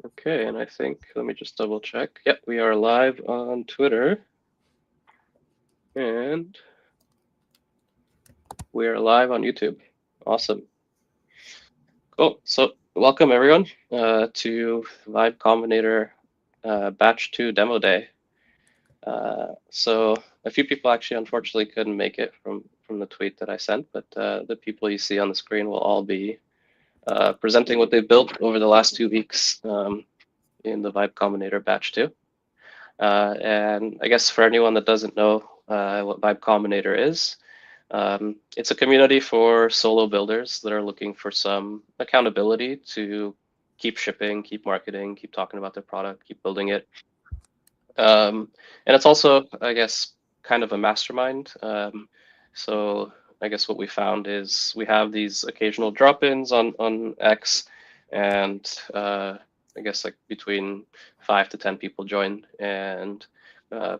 Okay, and I think, let me just double check. Yep, we are live on Twitter and we are live on YouTube. Awesome. Cool. So welcome everyone to Vibe Combinator Batch 2 Demo Day. So a few people actually unfortunately couldn't make it from the tweet that I sent, but the people you see on the screen will all be presenting what they've built over the last 2 weeks in the Vibe Combinator Batch 2. And I guess for anyone that doesn't know what Vibe Combinator is, it's a community for solo builders that are looking for some accountability to keep shipping, keep marketing, keep talking about their product, keep building it. And it's also, I guess, kind of a mastermind. So I guess what we found is we have these occasional drop-ins on X, and I guess like between 5 to 10 people join, and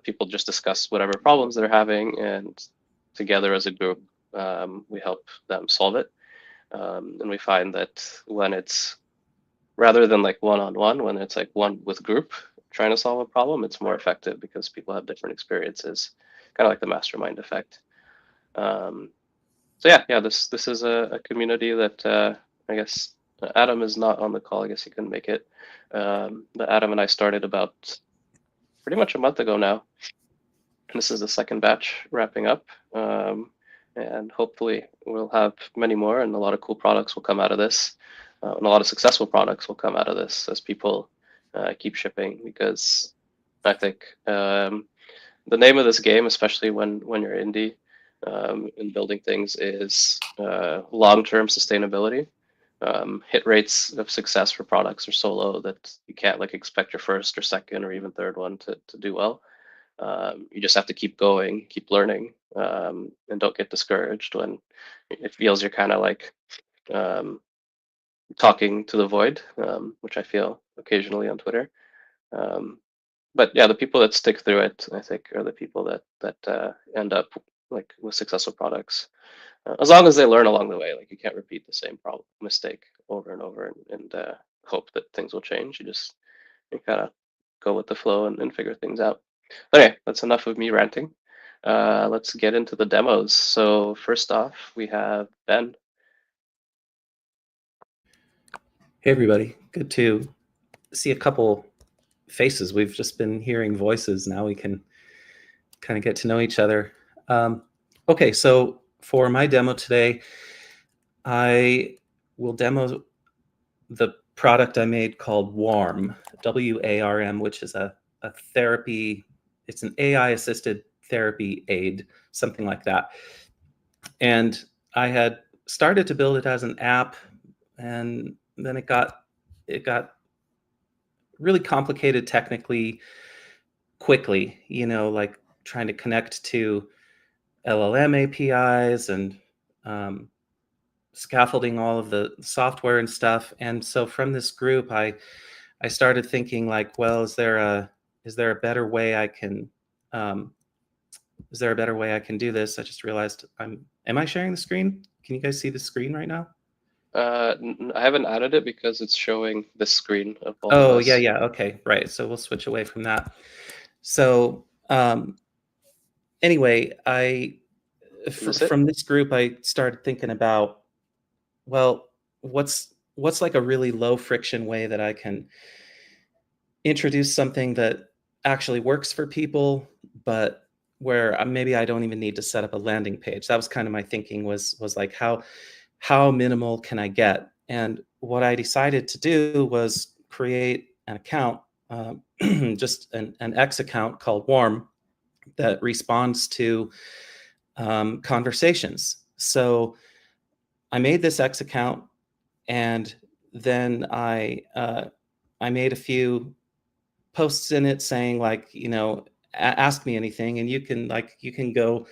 people just discuss whatever problems they're having, and together as a group, we help them solve it. And we find that when it's rather than like one-on-one, when it's like one with group trying to solve a problem, it's more effective because people have different experiences, kind of like the mastermind effect. Um, so yeah, this is a community that I guess Adam is not on the call. I guess he couldn't make it. But Adam and I started about pretty much a month ago now. This is the second batch wrapping up. And hopefully we'll have many more and a lot of cool products will come out of this. And a lot of successful products will come out of this as people keep shipping, because I think the name of this game, especially when you're indie and building things, is long-term sustainability. Hit rates of success for products are so low that you can't like expect your first or second or even third one to do well. You just have to keep going, keep learning, and don't get discouraged when it feels you're kind of like um, talking to the void, which I feel occasionally on Twitter. Um, but yeah, the people that stick through it, I think, are the people that end up like with successful products. As long as they learn along the way, like you can't repeat the same problem mistake over and over and hope that things will change. You kind of go with the flow and figure things out. But anyway, that's enough of me ranting. Let's get into the demos. So first off, we have Ben. Hey everybody, good to see a couple faces. We've just been hearing voices. Now we can kind of get to know each other. Okay, so for my demo today, I will demo the product I made called WARM, WARM, which is a therapy. It's an AI-assisted therapy aid, something like that. And I had started to build it as an app, and then it got really complicated technically quickly, like trying to connect to LLM APIs and scaffolding all of the software and stuff. And so from this group, I started thinking like, well, is there a better way I can um, is there a better way I can do this? I just realized am I sharing the screen? Can you guys see the screen right now? I haven't added it because it's showing the screen of all of Oh, us. yeah. Okay, right. So we'll switch away from that. So anyway, Is this it? from this group, I started thinking about, well, what's like a really low friction way that I can introduce something that actually works for people, but where maybe I don't even need to set up a landing page. That was kind of my thinking, was like how minimal can I get? And what I decided to do was create an account, just an X account called Warm, that responds to conversations. So I made this X account, and then I made a few posts in it saying like, ask me anything, and you can go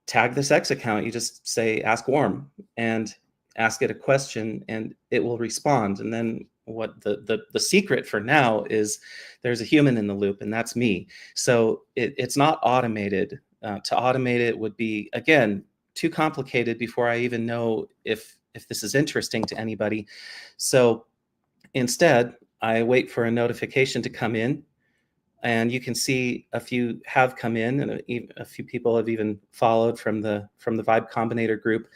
tag this X account. You just say ask Warm and ask it a question, and it will respond. And then what the secret for now is there's a human in the loop, and that's me. So it's not automated. To automate it would be, again, too complicated before I even know if this is interesting to anybody. So instead, I wait for a notification to come in, and you can see a few have come in, and a few people have even followed from the Vibe Combinator group.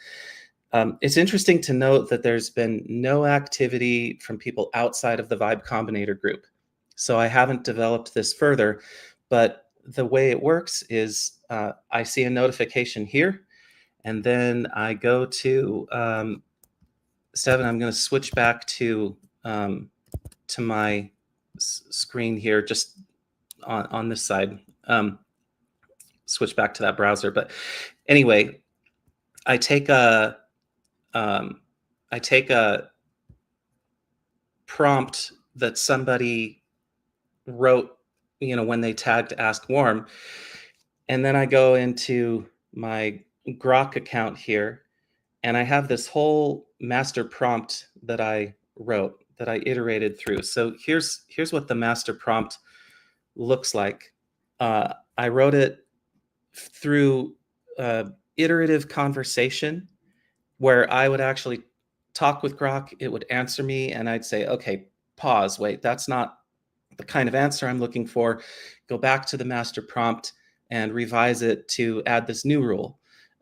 It's interesting to note that there's been no activity from people outside of the Vibe Combinator group. So I haven't developed this further, but the way it works is I see a notification here, and then I go to Steven. I'm going to switch back to my screen here, just on this side. Switch back to that browser. But anyway, I take a prompt that somebody wrote, when they tagged Ask Warm, and then I go into my Grok account here, and I have this whole master prompt that I wrote, that I iterated through. So here's what the master prompt looks like. I wrote it through iterative conversation, where I would actually talk with Grok, it would answer me, and I'd say, okay, pause, wait, that's not the kind of answer I'm looking for. Go back to the master prompt and revise it to add this new rule.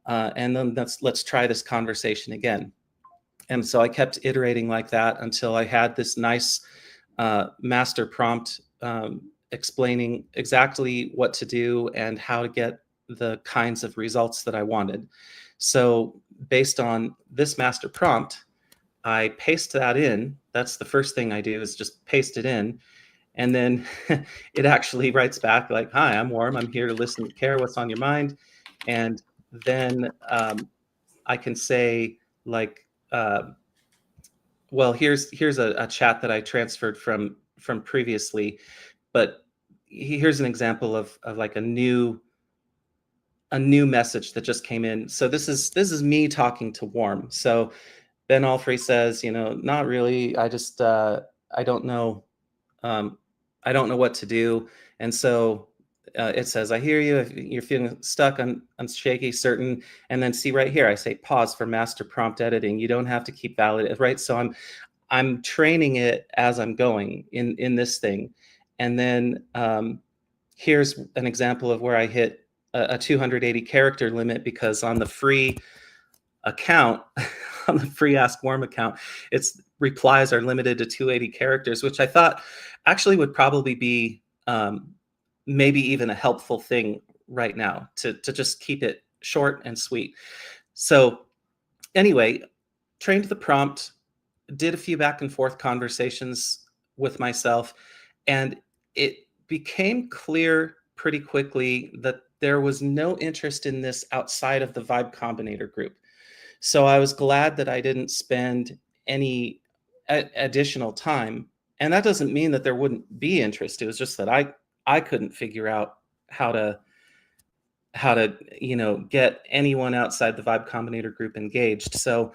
And then let's try this conversation again. And so I kept iterating like that until I had this nice master prompt explaining exactly what to do and how to get the kinds of results that I wanted. So based on this master prompt, I paste that in. That's the first thing I do, is just paste it in. And then it actually writes back like, hi, I'm Warm. I'm here to listen and care. What's on your mind? And then I can say like, well, here's a chat that I transferred from previously, but here's an example of like a new message that just came in. So this is me talking to Warm. So Ben Alfrey says, not really. I just I don't know. I don't know what to do. And so it says, I hear you. If you're feeling stuck, I'm shaky, certain. And then see right here, I say pause for master prompt editing. You don't have to keep valid, right? So I'm training it as I'm going in this thing. And then here's an example of where I hit a 280 character limit, because on the free account, on the free Ask Warm account, its replies are limited to 280 characters, which I thought actually would probably be maybe even a helpful thing right now, to just keep it short and sweet. So anyway, trained the prompt, did a few back and forth conversations with myself, and it became clear pretty quickly that there was no interest in this outside of the Vibe Combinator group. So I was glad that I didn't spend any additional time. And that doesn't mean that there wouldn't be interest. It was just that I couldn't figure out how to get anyone outside the Vibe Combinator group engaged. So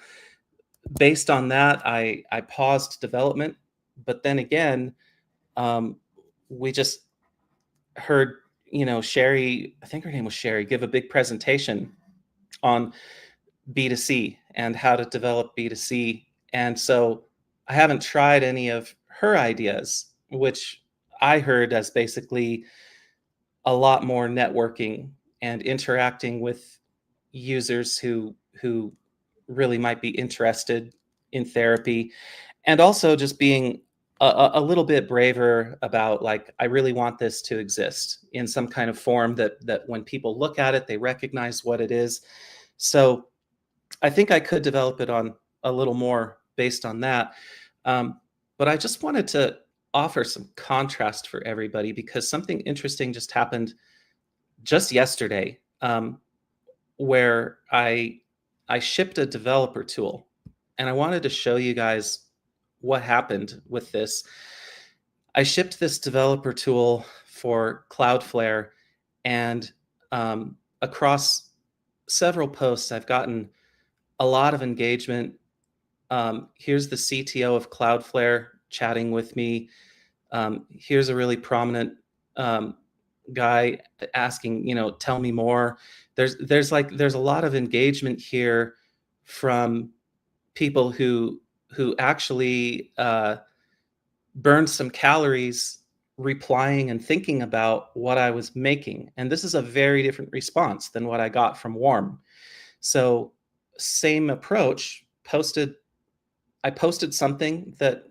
based on that, I paused development. But then again, we just heard Sherry, I think her name was Sherry, give a big presentation on B2C and how to develop B2C. And so I haven't tried any of her ideas, which I heard as basically a lot more networking and interacting with users who really might be interested in therapy, and also just being a little bit braver about, like, I really want this to exist in some kind of form that when people look at it, they recognize what it is. So I think I could develop it on a little more based on that. But I just wanted to offer some contrast for everybody, because something interesting just happened just yesterday, where I shipped a developer tool, and I wanted to show you guys what happened with this. I shipped this developer tool for Cloudflare, and across several posts, I've gotten a lot of engagement. Here's the CTO of Cloudflare chatting with me. Here's a really prominent guy asking, tell me more. There's a lot of engagement here from people who actually burned some calories replying and thinking about what I was making. And this is a very different response than what I got from Warm. So same approach, I posted something that,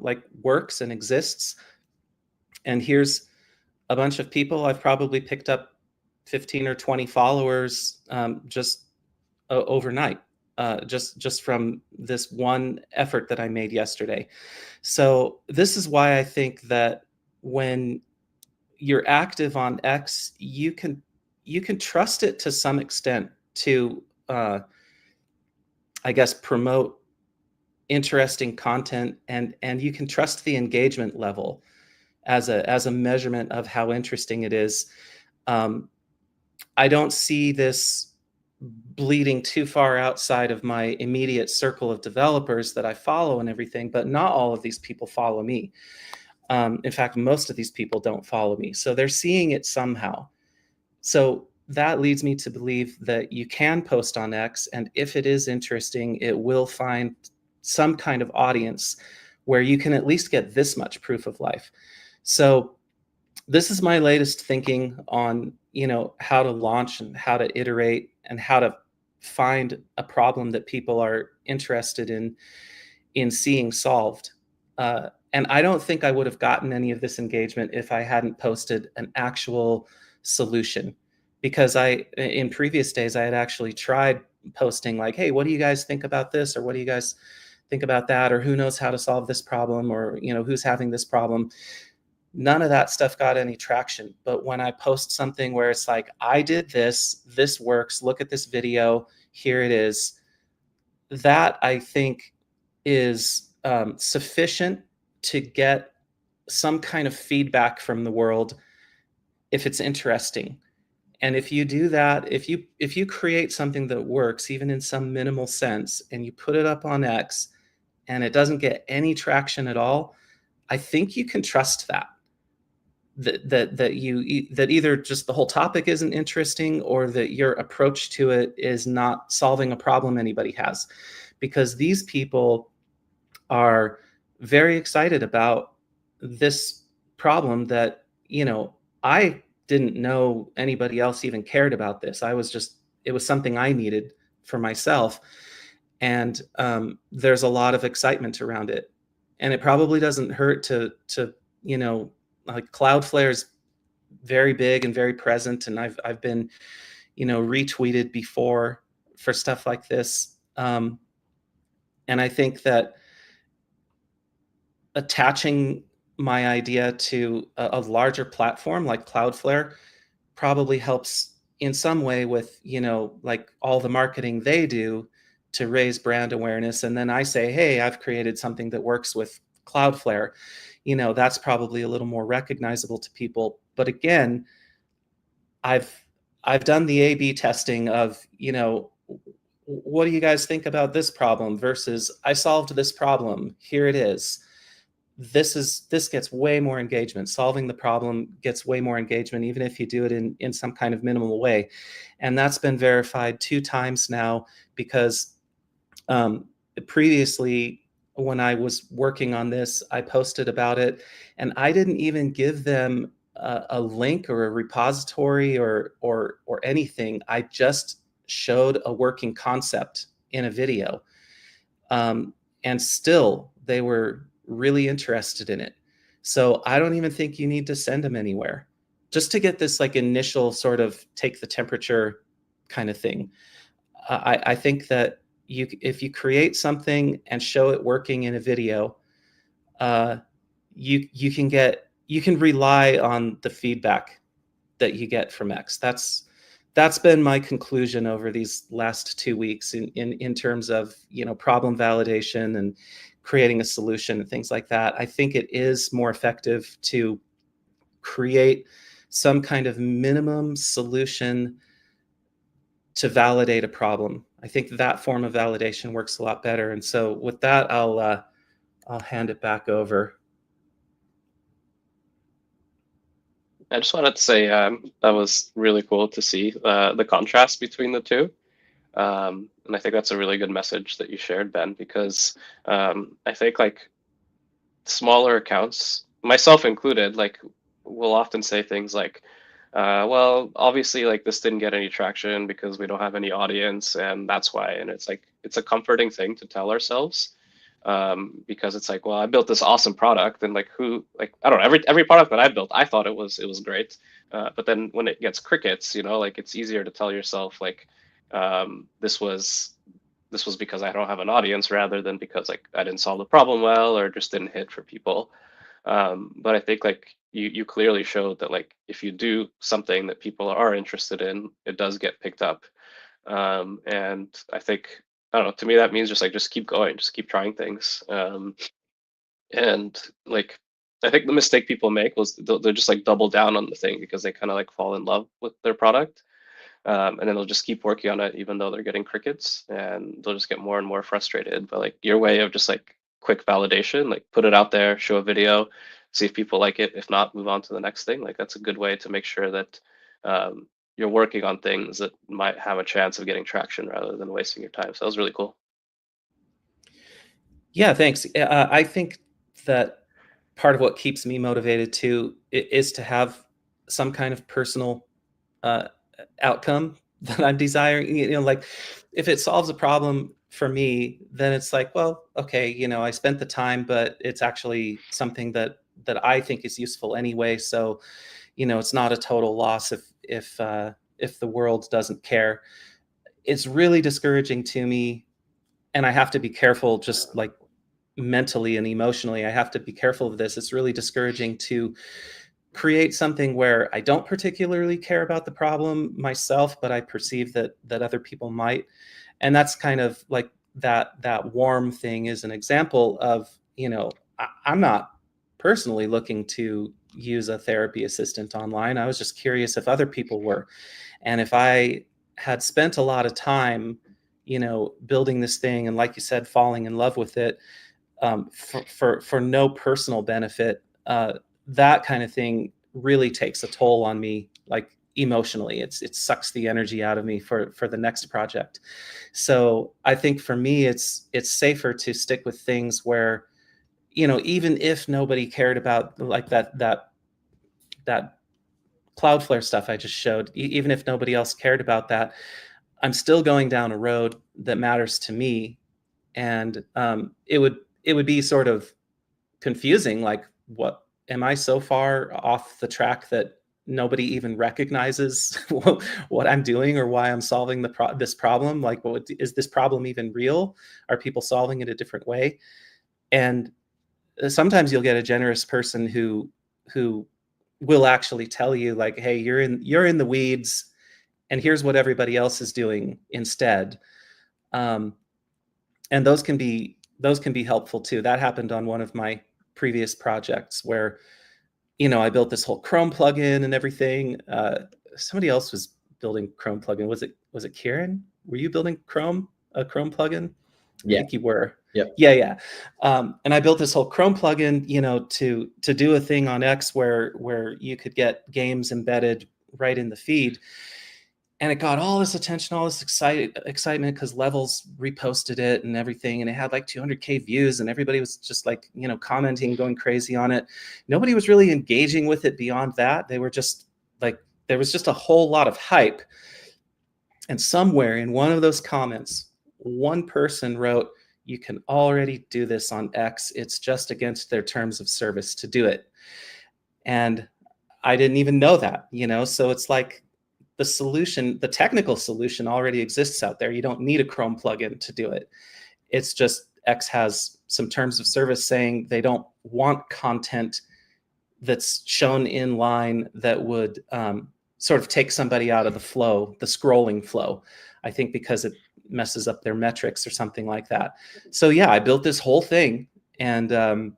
like works and exists. And here's a bunch of people. I've probably picked up 15 or 20 followers just overnight, just from this one effort that I made yesterday. So this is why I think that when you're active on X, you can trust it to some extent to, I guess, promote interesting content, and you can trust the engagement level as a measurement of how interesting it is. Um, I don't see this bleeding too far outside of my immediate circle of developers that I follow and everything, but not all of these people follow me. In fact, most of these people don't follow me. So they're seeing it somehow. So that leads me to believe that you can post on X, and if it is interesting, it will find some kind of audience where you can at least get this much proof of life. So this is my latest thinking on, how to launch and how to iterate and how to find a problem that people are interested in seeing solved. And I don't think I would have gotten any of this engagement if I hadn't posted an actual solution. Because in previous days, I had actually tried posting like, hey, what do you guys think about this? Or what do you guys think about that? Or who knows how to solve this problem? Or, who's having this problem? None of that stuff got any traction. But when I post something where it's like, I did this works, look at this video, here it is, that I think is sufficient to get some kind of feedback from the world if it's interesting. And if you do that, if you create something that works, even in some minimal sense, and you put it up on X and it doesn't get any traction at all, I think you can trust that either just the whole topic isn't interesting or that your approach to it is not solving a problem anybody has. Because these people are very excited about this problem that, I didn't know anybody else even cared about this. It was something I needed for myself. And there's a lot of excitement around it. And it probably doesn't hurt to, like Cloudflare's very big and very present. And I've been, retweeted before for stuff like this. And I think that attaching my idea to a larger platform like Cloudflare probably helps in some way with, like all the marketing they do to raise brand awareness. And then I say, hey, I've created something that works with Cloudflare. That's probably a little more recognizable to people. But again, I've I've done the A/B testing of, what do you guys think about this problem versus I solved this problem. Here it is. This gets way more engagement. Solving the problem gets way more engagement, even if you do it in some kind of minimal way. And that's been verified 2 times now because um, previously, when I was working on this, I posted about it, and I didn't even give them a link or a repository or anything. I just showed a working concept in a video, and still they were really interested in it. So I don't even think you need to send them anywhere, just to get this like initial sort of take the temperature kind of thing. I think that if you create something and show it working in a video, uh, you can rely on the feedback that you get from X. That's been my conclusion over these last 2 weeks in terms of, problem validation and creating a solution and things like that. I think it is more effective to create some kind of minimum solution to validate a problem. I think that form of validation works a lot better. And so with that, I'll hand it back over. I just wanted to say that was really cool to see the contrast between the two. And I think that's a really good message that you shared, Ben, because I think like smaller accounts, myself included, like will often say things like, well, obviously, like this didn't get any traction because we don't have any audience, and that's why. And it's like it's a comforting thing to tell ourselves, because it's like, well, I built this awesome product, and like who, like I don't know, every product that I built, I thought it was great, but then when it gets crickets, like it's easier to tell yourself like, this was because I don't have an audience rather than because like I didn't solve the problem well or just didn't hit for people. But I think like you clearly showed that like if you do something that people are interested in, it does get picked up. And I think I don't know. To me, that means just keep going, just keep trying things. And like I think the mistake people make was they'll just like double down on the thing because they kind of like fall in love with their product, and then they'll just keep working on it even though they're getting crickets, and they'll just get more and more frustrated. But like your way of just like quick validation, like put it out there, show a video, see if people like it. If not, move on to the next thing. Like that's a good way to make sure that you're working on things that might have a chance of getting traction rather than wasting your time. So that was really cool. Yeah, thanks. I think that part of what keeps me motivated too is to have some kind of personal uh, outcome that I'm desiring. Like if it solves a problem for me, then it's like, well, okay, I spent the time, but it's actually something that I think is useful anyway. So, it's not a total loss if the world doesn't care. It's really discouraging to me, and I have to be careful, just like mentally and emotionally. I have to be careful of this. It's really discouraging to create something where I don't particularly care about the problem myself, but I perceive that other people might. And that's kind of like that warm thing is an example of, I'm not personally looking to use a therapy assistant online. I was just curious if other people were. And if I had spent a lot of time, building this thing and, like you said, falling in love with it, for no personal benefit, that kind of thing really takes a toll on me, like emotionally. It sucks the energy out of me for the next project. So I think for me, it's safer to stick with things where, even if nobody cared about, like that Cloudflare stuff I just showed, even if nobody else cared about that, I'm still going down a road that matters to me. And it would be sort of confusing, like, what am I so far off the track that nobody even recognizes what I'm doing or why I'm solving this problem? Like, is this problem even real? Are people solving it a different way? And sometimes you'll get a generous person who will actually tell you, like, hey, you're in the weeds, and here's what everybody else is doing instead. um, and those can be helpful too. That happened on one of my previous projects where, I built this whole Chrome plugin and everything. Somebody else was building Chrome plugin. Was it Kieran? Were you building a Chrome plugin? I Yeah. think you were. Yep. Yeah, yeah. And I built this whole Chrome plugin, to do a thing on X where you could get games embedded right in the feed. And it got all this attention, all this excitement, because Levels reposted it and everything, and it had like 200K views, and everybody was just like, commenting, going crazy on it. Nobody was really engaging with it beyond that. They were just like, there was just a whole lot of hype. And somewhere in one of those comments, one person wrote, "You can already do this on X. It's just against their terms of service to do it." And I didn't even know that, so it's like, the technical solution already exists out there. You don't need a Chrome plugin to do it. It's just X has some terms of service saying they don't want content that's shown in line that would sort of take somebody out of the flow, the scrolling flow. I think because it messes up their metrics or something like that. So yeah, I built this whole thing, and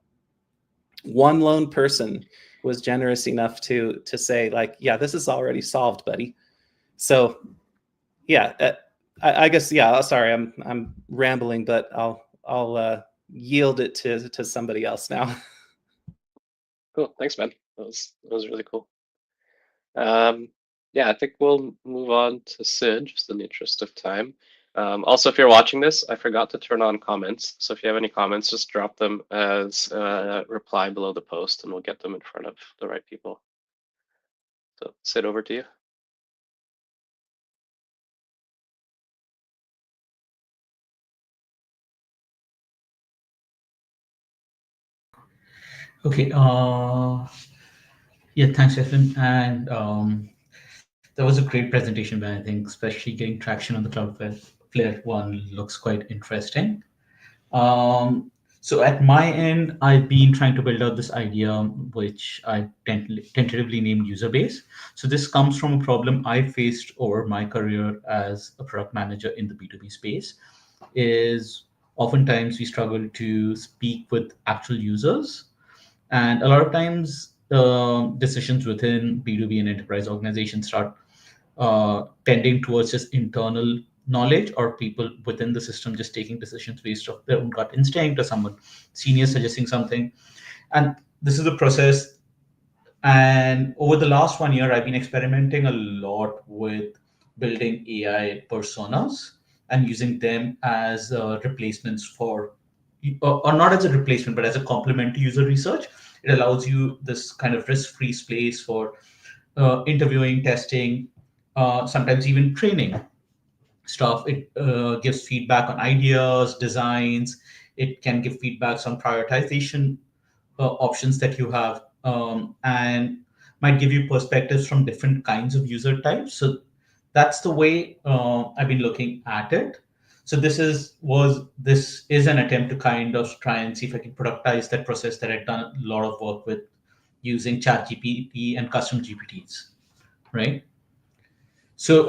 one lone person was generous enough to say, like, yeah, this is already solved, buddy. So yeah, I guess, yeah. Sorry, I'm rambling, but I'll yield it to somebody else now. Cool. Thanks, man. That was really cool. Um, yeah, I think we'll move on to Sid, just in the interest of time. Also, if you're watching this, I forgot to turn on comments. So if you have any comments, just drop them as a reply below the post and we'll get them in front of the right people. So Sid, over to you. Okay. Yeah, thanks, Stefan. And that was a great presentation, but I think especially getting traction on the Cloudflare one looks quite interesting. Um, so at my end, I've been trying to build out this idea, which I tentatively named user base. So this comes from a problem I faced over my career as a product manager in the B2B space. Is oftentimes we struggle to speak with actual users, and a lot of times decisions within B2B and enterprise organizations start tending towards just internal knowledge, or people within the system just taking decisions based off their own gut instinct, or someone senior suggesting something. And this is a process. And over the last 1 year, I've been experimenting a lot with building AI personas and using them as replacements for, or not as a replacement, but as a complement to user research. It allows you this kind of risk-free space for interviewing, testing, sometimes even training stuff. It gives feedback on ideas, designs. It can give feedbacks on prioritization options that you have, and might give you perspectives from different kinds of user types. So that's the way I've been looking at it. So this is an attempt to kind of try and see if I can productize that process that I've done a lot of work with using ChatGPT and custom GPTs, right? So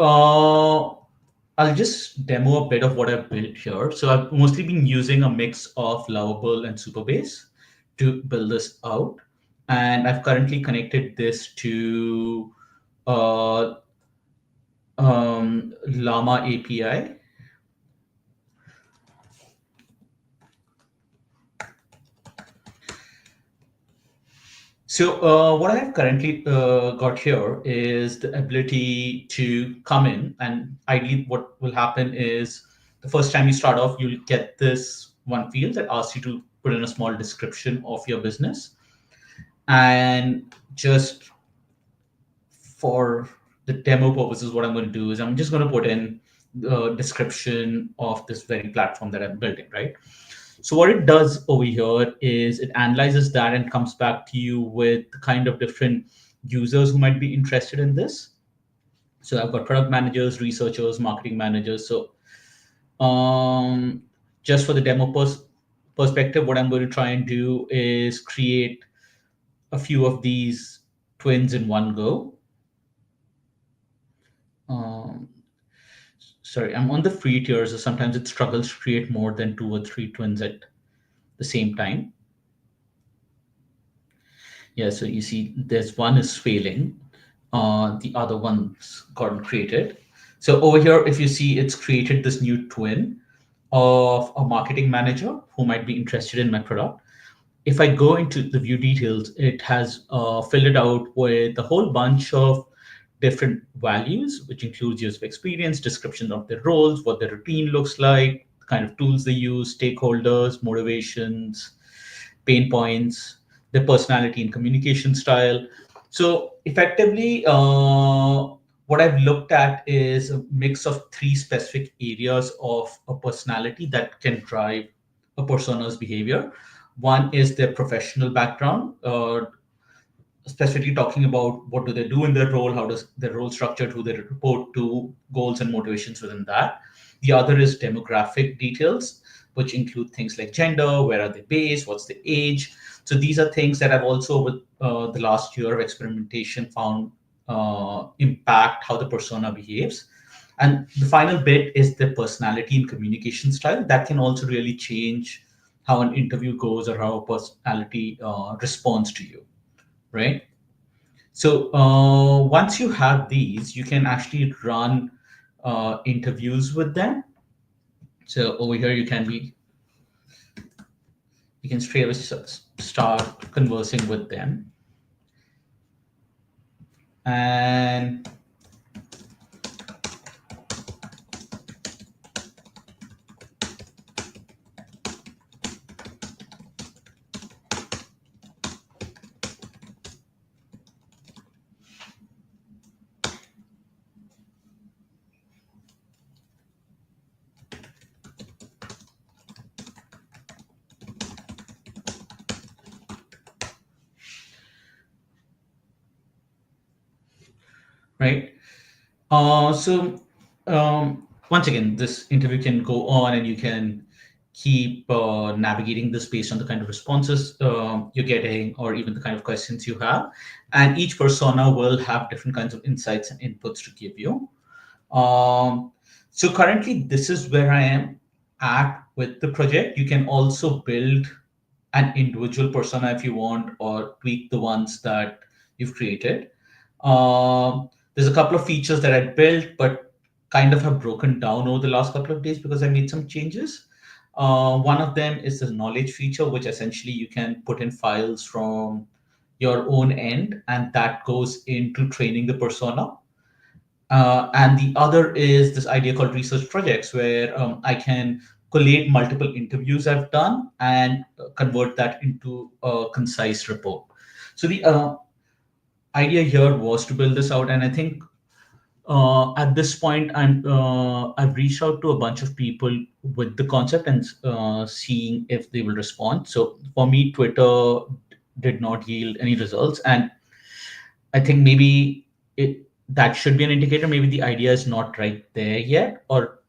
I'll just demo a bit of what I've built here. So I've mostly been using a mix of Lovable and Superbase to build this out. And I've currently connected this to uh, Llama API. So what I have currently got here is the ability to come in, and ideally what will happen is the first time you start off, you'll get this one field that asks you to put in a small description of your business. And just for the demo purposes, what I'm going to do is I'm just going to put in the description of this very platform that I'm building, right? So what it does over here is it analyzes that and comes back to you with the kind of different users who might be interested in this. So I've got product managers, researchers, marketing managers. So um, just for the demo perspective, what I'm going to try and do is create a few of these twins in one go. Um, Sorry, I'm on the free tier, so sometimes it struggles to create more than 2 or 3 twins at the same time. Yeah, so you see there's one is failing, the other one's gotten created. So over here, if you see, it's created this new twin of a marketing manager who might be interested in my product. If I go into the view details, it has filled it out with a whole bunch of different values, which includes years of experience, description of their roles, what their routine looks like, the kind of tools they use, stakeholders, motivations, pain points, their personality and communication style. So effectively, what I've looked at is a mix of three specific areas of a personality that can drive a persona's behavior. One is their professional background, specifically talking about what do they do in their role, how does their role structured, who they report to, goals and motivations within that. The other is demographic details, which include things like gender, where are they based, what's the age. So these are things that I've also, with the last year of experimentation, found impact how the persona behaves. And the final bit is the personality and communication style that can also really change how an interview goes or how a personality responds to you, right? So once you have these, you can actually run interviews with them. So over here, you can straight away start conversing with them, and right? So once again, this interview can go on, and you can keep navigating this based on the kind of responses you're getting, or even the kind of questions you have. And each persona will have different kinds of insights and inputs to give you. Um, so currently, this is where I am at with the project. You can also build an individual persona if you want, or tweak the ones that you've created. There's a couple of features that I built, but kind of have broken down over the last couple of days because I made some changes. One of them is the knowledge feature, which essentially you can put in files from your own end, and that goes into training the persona. And the other is this idea called research projects, where I can collate multiple interviews I've done and convert that into a concise report. So the idea here was to build this out, and I think at this point I've reached out to a bunch of people with the concept, and seeing if they will respond. So for me, Twitter did not yield any results, and I think maybe that should be an indicator. Maybe the idea is not right there yet, or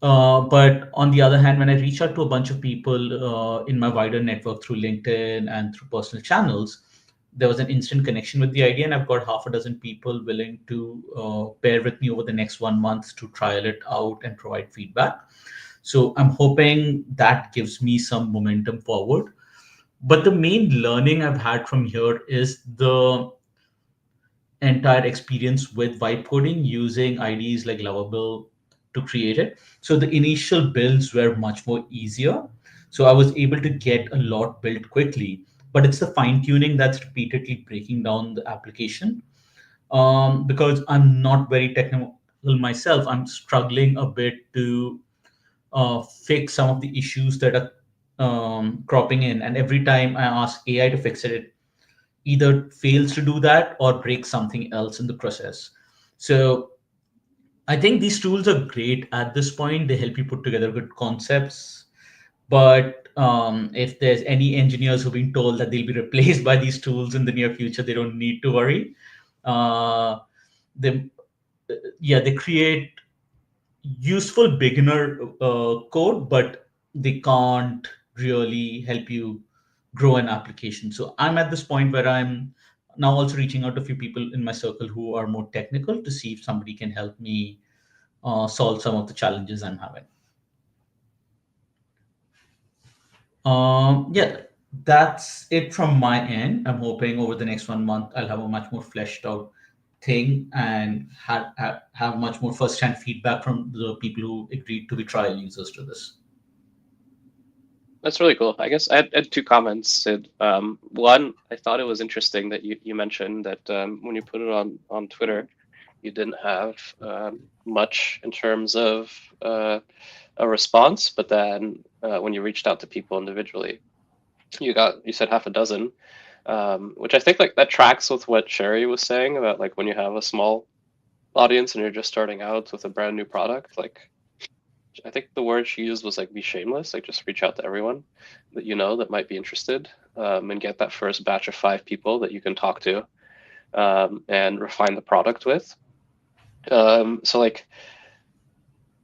but on the other hand, when I reach out to a bunch of people in my wider network through LinkedIn and through personal channels, there was an instant connection with the idea, and I've got half a dozen people willing to pair with me over the next 1 month to trial it out and provide feedback. So I'm hoping that gives me some momentum forward. But the main learning I've had from here is the entire experience with vibe coding using IDEs like Lovable to create it. So the initial builds were much more easier. So I was able to get a lot built quickly, but it's the fine tuning that's repeatedly breaking down the application. Because I'm not very technical myself, I'm struggling a bit to fix some of the issues that are cropping in. And every time I ask AI to fix it, it either fails to do that or breaks something else in the process. So I think these tools are great at this point. They help you put together good concepts. But if there's any engineers who've been told that they'll be replaced by these tools in the near future, they don't need to worry. Uh, they, yeah, they create useful beginner code, but they can't really help you grow an application. So I'm at this point where I'm now also reaching out to a few people in my circle who are more technical to see if somebody can help me solve some of the challenges I'm having. Yeah, that's it from my end. I'm hoping over the next 1 month I'll have a much more fleshed out thing, and have much more first-hand feedback from the people who agreed to be trial users to this. That's really cool. I guess I had two comments, Sid. One, I thought it was interesting that you mentioned that when you put it on Twitter, you didn't have much in terms of a response, but then when you reached out to people individually, you said half a dozen, which I think like that tracks with what Sherry was saying about like when you have a small audience and you're just starting out with a brand new product, like I think the word she used was like be shameless, like just reach out to everyone that you know that might be interested, and get that first batch of 5 people that you can talk to, and refine the product with. So like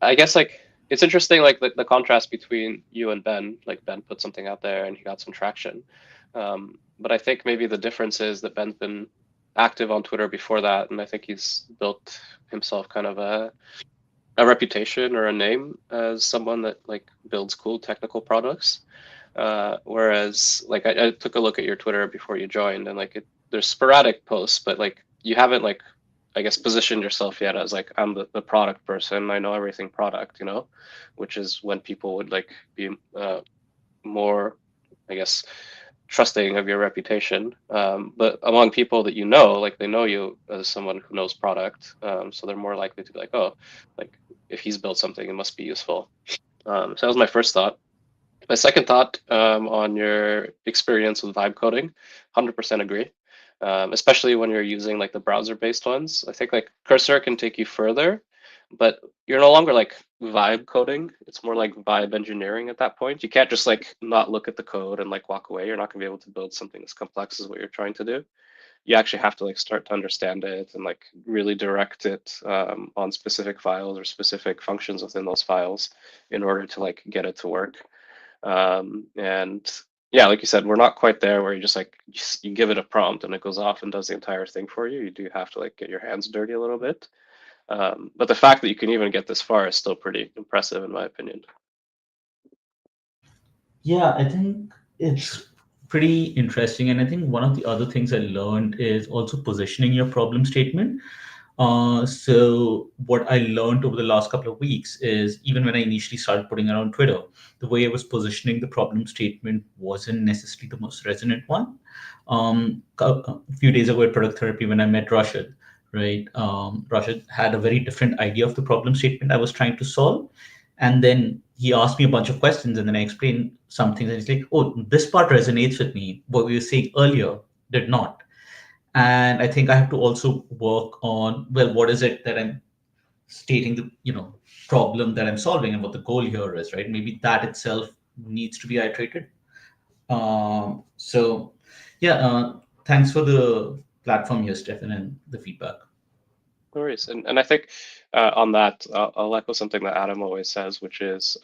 I guess like it's interesting like the contrast between you and Ben. Like Ben put something out there and he got some traction. But I think maybe the difference is that Ben's been active on Twitter before that, and I think he's built himself kind of a reputation or a name as someone that like builds cool technical products. Whereas like I took a look at your Twitter before you joined, and like there's sporadic posts, but like you haven't like I guess positioned yourself yet as like I'm the product person. I know everything product, which is when people would like be more, I guess, trusting of your reputation. But among people that you know, like they know you as someone who knows product, so they're more likely to be like, oh, like if he's built something, it must be useful. So that was my first thought. My second thought on your experience with vibe coding, 100% agree. Especially when you're using like the browser-based ones. I think like Cursor can take you further, but you're no longer like vibe coding. It's more like vibe engineering at that point. You can't just like not look at the code and like walk away. You're not gonna be able to build something as complex as what you're trying to do. you actually have to like start to understand it and like really direct it on specific files or specific functions within those files in order to like get it to work. And yeah, like you said, we're not quite there where you just like you give it a prompt and it goes off and does the entire thing for you. You do have to like get your hands dirty a little bit. But the fact that you can even get this far is still pretty impressive in my opinion. Yeah, I think it's pretty interesting. And I think one of the other things I learned is also positioning your problem statement. So what I learned over the last couple of weeks is even when I initially started putting it on Twitter, the way I was positioning the problem statement wasn't necessarily the most resonant one. A few days ago at product therapy, when I met Rashid, right? Rashid had a very different idea of the problem statement I was trying to solve. And then he asked me a bunch of questions, and then I explained some things. And he's like, "Oh, this part resonates with me. What we were saying earlier did not." And I think I have to also work on, well, what is it that I'm stating, the problem that I'm solving, and what the goal here is, right? Maybe that itself needs to be iterated. So yeah, thanks for the platform here, Stefan, and the feedback. No worries. And I think on that, I'll echo something that Adam always says, which is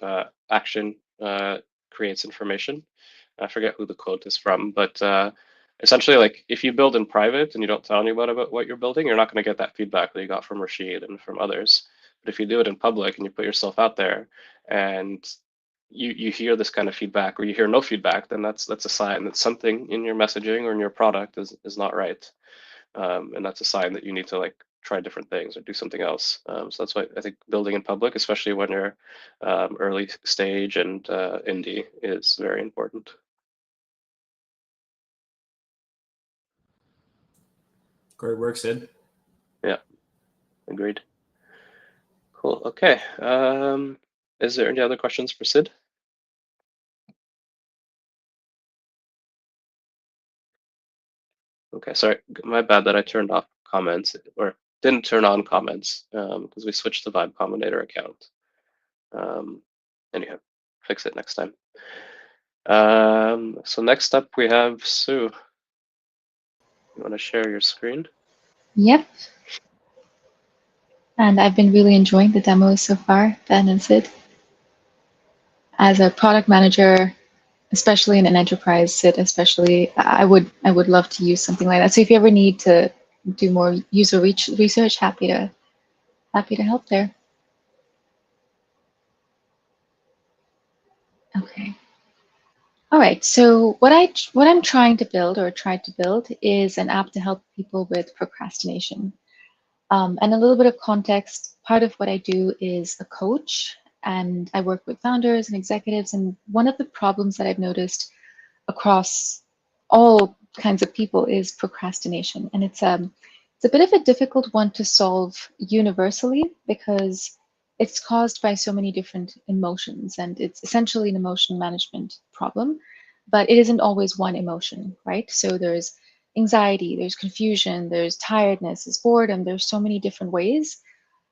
action creates information. I forget who the quote is from, but essentially, like if you build in private and you don't tell anybody about what you're building, you're not going to get that feedback that you got from Rashid and from others. But if you do it in public and you put yourself out there and you hear this kind of feedback or you hear no feedback, then that's a sign that something in your messaging or in your product is not right. And that's a sign that you need to like try different things or do something else. So that's why I think building in public, especially when you're early stage and indie, is very important. Great work, Sid. Yeah, agreed. Cool. Okay. Is there any other questions for Sid? Okay, sorry, my bad that I turned off comments or didn't turn on comments because we switched the Vibe Combinator account. Um, anyhow, fix it next time. So next up we have Sue. You want to share your screen? Yep. And I've been really enjoying the demos so far, Ben and Sid. As a product manager, especially in an enterprise, Sid, especially, I would love to use something like that. So if you ever need to do more user research, happy to help there. Okay. All right. So what I'm trying to build or tried to build is an app to help people with procrastination. And a little bit of context, part of what I do is a coach and I work with founders and executives. And one of the problems that I've noticed across all kinds of people is procrastination. And it's a bit of a difficult one to solve universally because it's caused by so many different emotions and it's essentially an emotion management problem, but it isn't always one emotion, right? So there's anxiety, there's confusion, there's tiredness, there's boredom, there's so many different ways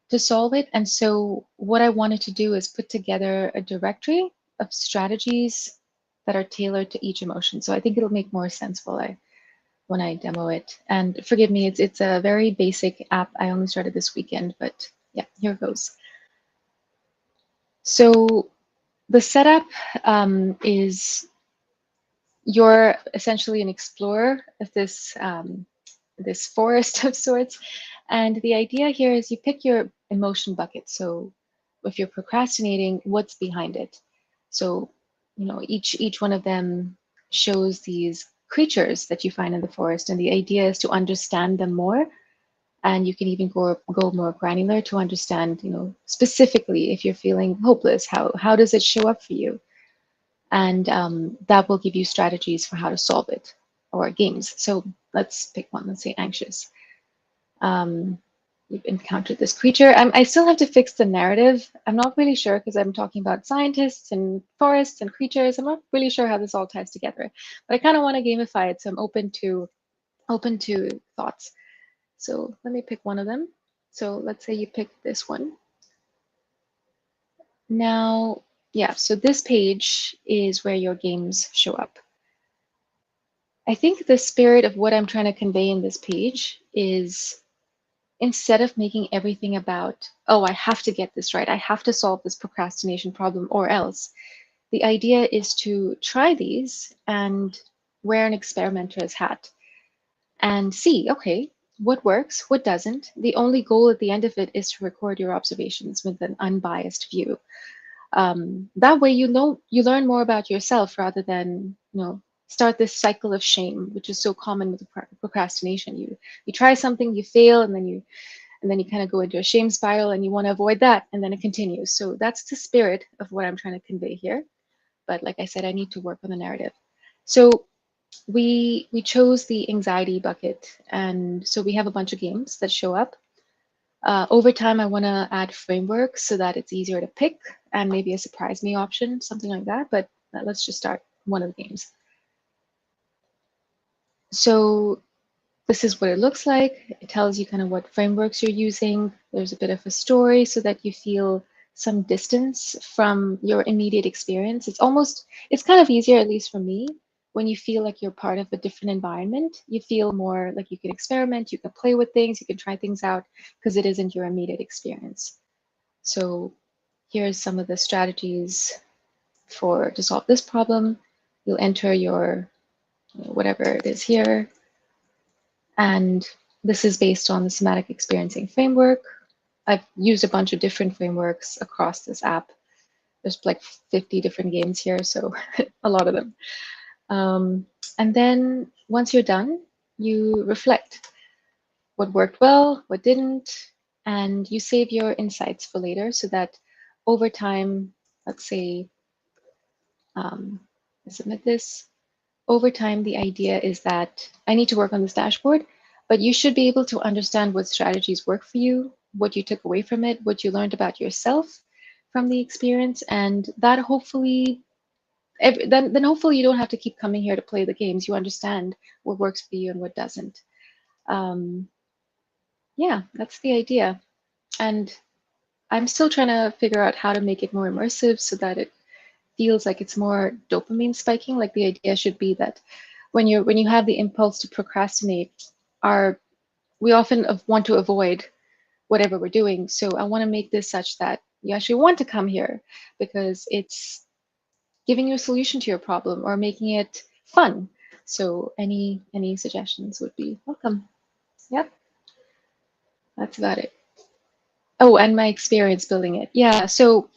to solve it. And so what I wanted to do is put together a directory of strategies that are tailored to each emotion. So I think it'll make more sense when I demo it. And forgive me, it's a very basic app. I only started this weekend, but yeah, here goes. So the setup is you're essentially an explorer of this forest of sorts. And the idea here is you pick your emotion bucket. So if you're procrastinating, what's behind it? So, each one of them shows these creatures that you find in the forest. And the idea is to understand them more. And you can even go more granular to understand, specifically if you're feeling hopeless, how does it show up for you? And that will give you strategies for how to solve it or games. So let's pick one. Let's say anxious. You've encountered this creature. I still have to fix the narrative. I'm not really sure because I'm talking about scientists and forests and creatures. I'm not really sure how this all ties together, but I kind of want to gamify it, so I'm open to thoughts. So let me pick one of them. So let's say you pick this one. Now, yeah, so this page is where your games show up. I think the spirit of what I'm trying to convey in this page is, instead of making everything about, oh, I have to get this right, I have to solve this procrastination problem or else, the idea is to try these and wear an experimenter's hat and see, okay, what works, what doesn't. The only goal at the end of it is to record your observations with an unbiased view. That way, you learn more about yourself rather than start this cycle of shame, which is so common with procrastination. You try something, you fail, and then you kind of go into a shame spiral, and you want to avoid that, and then it continues. So that's the spirit of what I'm trying to convey here. But like I said, I need to work on the narrative. So we chose the anxiety bucket, and so we have a bunch of games that show up. Over time, I want to add frameworks so that it's easier to pick, and maybe a surprise me option, something like that. But let's just start one of the games. So this is what it looks like. It tells you kind of what frameworks you're using. There's a bit of a story so that you feel some distance from your immediate experience. It's kind of easier, at least for me, when you feel like you're part of a different environment. You feel more like you can experiment, you can play with things, you can try things out because it isn't your immediate experience. So here's some of the strategies to solve this problem. You'll enter your whatever it is here, and this is based on the somatic experiencing framework. I've used a bunch of different frameworks across this app. There's like 50 different games here, so a lot of them. And then once you're done, you reflect what worked well, what didn't, and you save your insights for later so that over time, let's say, I submit this. Over time, the idea is that I need to work on this dashboard, but you should be able to understand what strategies work for you, what you took away from it, what you learned about yourself from the experience, and that hopefully, then hopefully you don't have to keep coming here to play the games. You understand what works for you and what doesn't. Um, yeah, that's the idea. And I'm still trying to figure out how to make it more immersive so that it feels like it's more dopamine spiking. Like the idea should be that when you have the impulse to procrastinate, we often want to avoid whatever we're doing. So I want to make this such that you actually want to come here because it's giving you a solution to your problem or making it fun. So any suggestions would be welcome. Yep, that's about it. Oh, and my experience building it. Yeah, so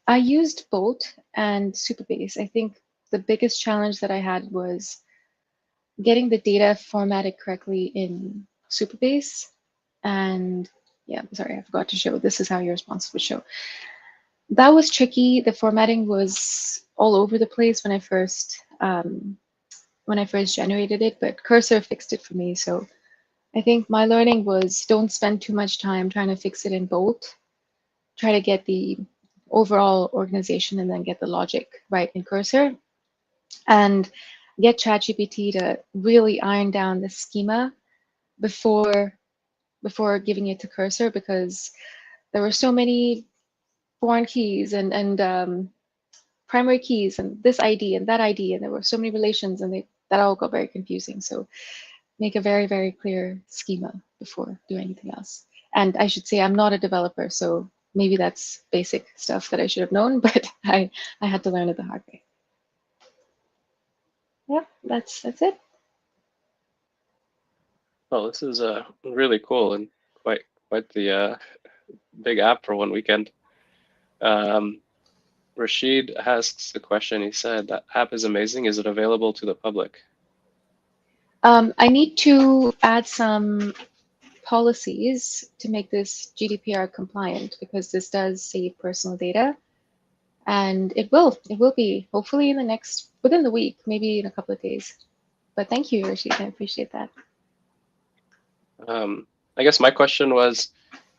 I used Bolt and Supabase. I think the biggest challenge that I had was getting the data formatted correctly in Supabase. And yeah, sorry, I forgot to show. This is how your response would show. That was tricky. The formatting was all over the place when I first generated it, but Cursor fixed it for me. So I think my learning was don't spend too much time trying to fix it in Bolt. Try to get the overall organization and then get the logic right in Cursor, and get ChatGPT to really iron down the schema before giving it to Cursor, because there were so many foreign keys and primary keys and this ID and that ID, and there were so many relations, and that all got very confusing. So make a very, very clear schema before doing anything else. And I should say I'm not a developer, so maybe that's basic stuff that I should have known, but I had to learn it the hard way. Yeah, that's it. Well, this is really cool and quite the big app for one weekend. Rashid asks the question. He said, "That app is amazing. Is it available to the public?" I need to add some policies to make this GDPR compliant, because this does save personal data, and it will be hopefully within the week, maybe in a couple of days. But thank you, Rashid. I appreciate that. I guess my question was,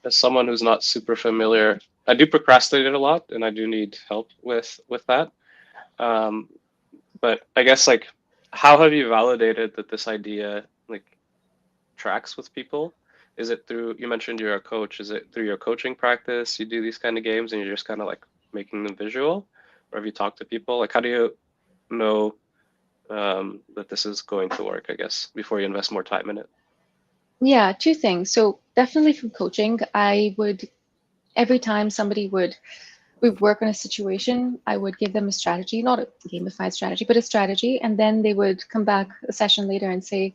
as someone who's not super familiar, I do procrastinate a lot, and I do need help with that. But I guess, like, how have you validated that this idea like tracks with people? Is it through, you mentioned you're a coach, is it through your coaching practice you do these kind of games and you're just kind of like making them visual? Or have you talked to people? Like, how do you know that this is going to work, I guess, before you invest more time in it? Yeah, two things. So definitely from coaching, I would every time somebody would work on a situation, I would give them a strategy, not a gamified strategy, but a strategy, and then they would come back a session later and say,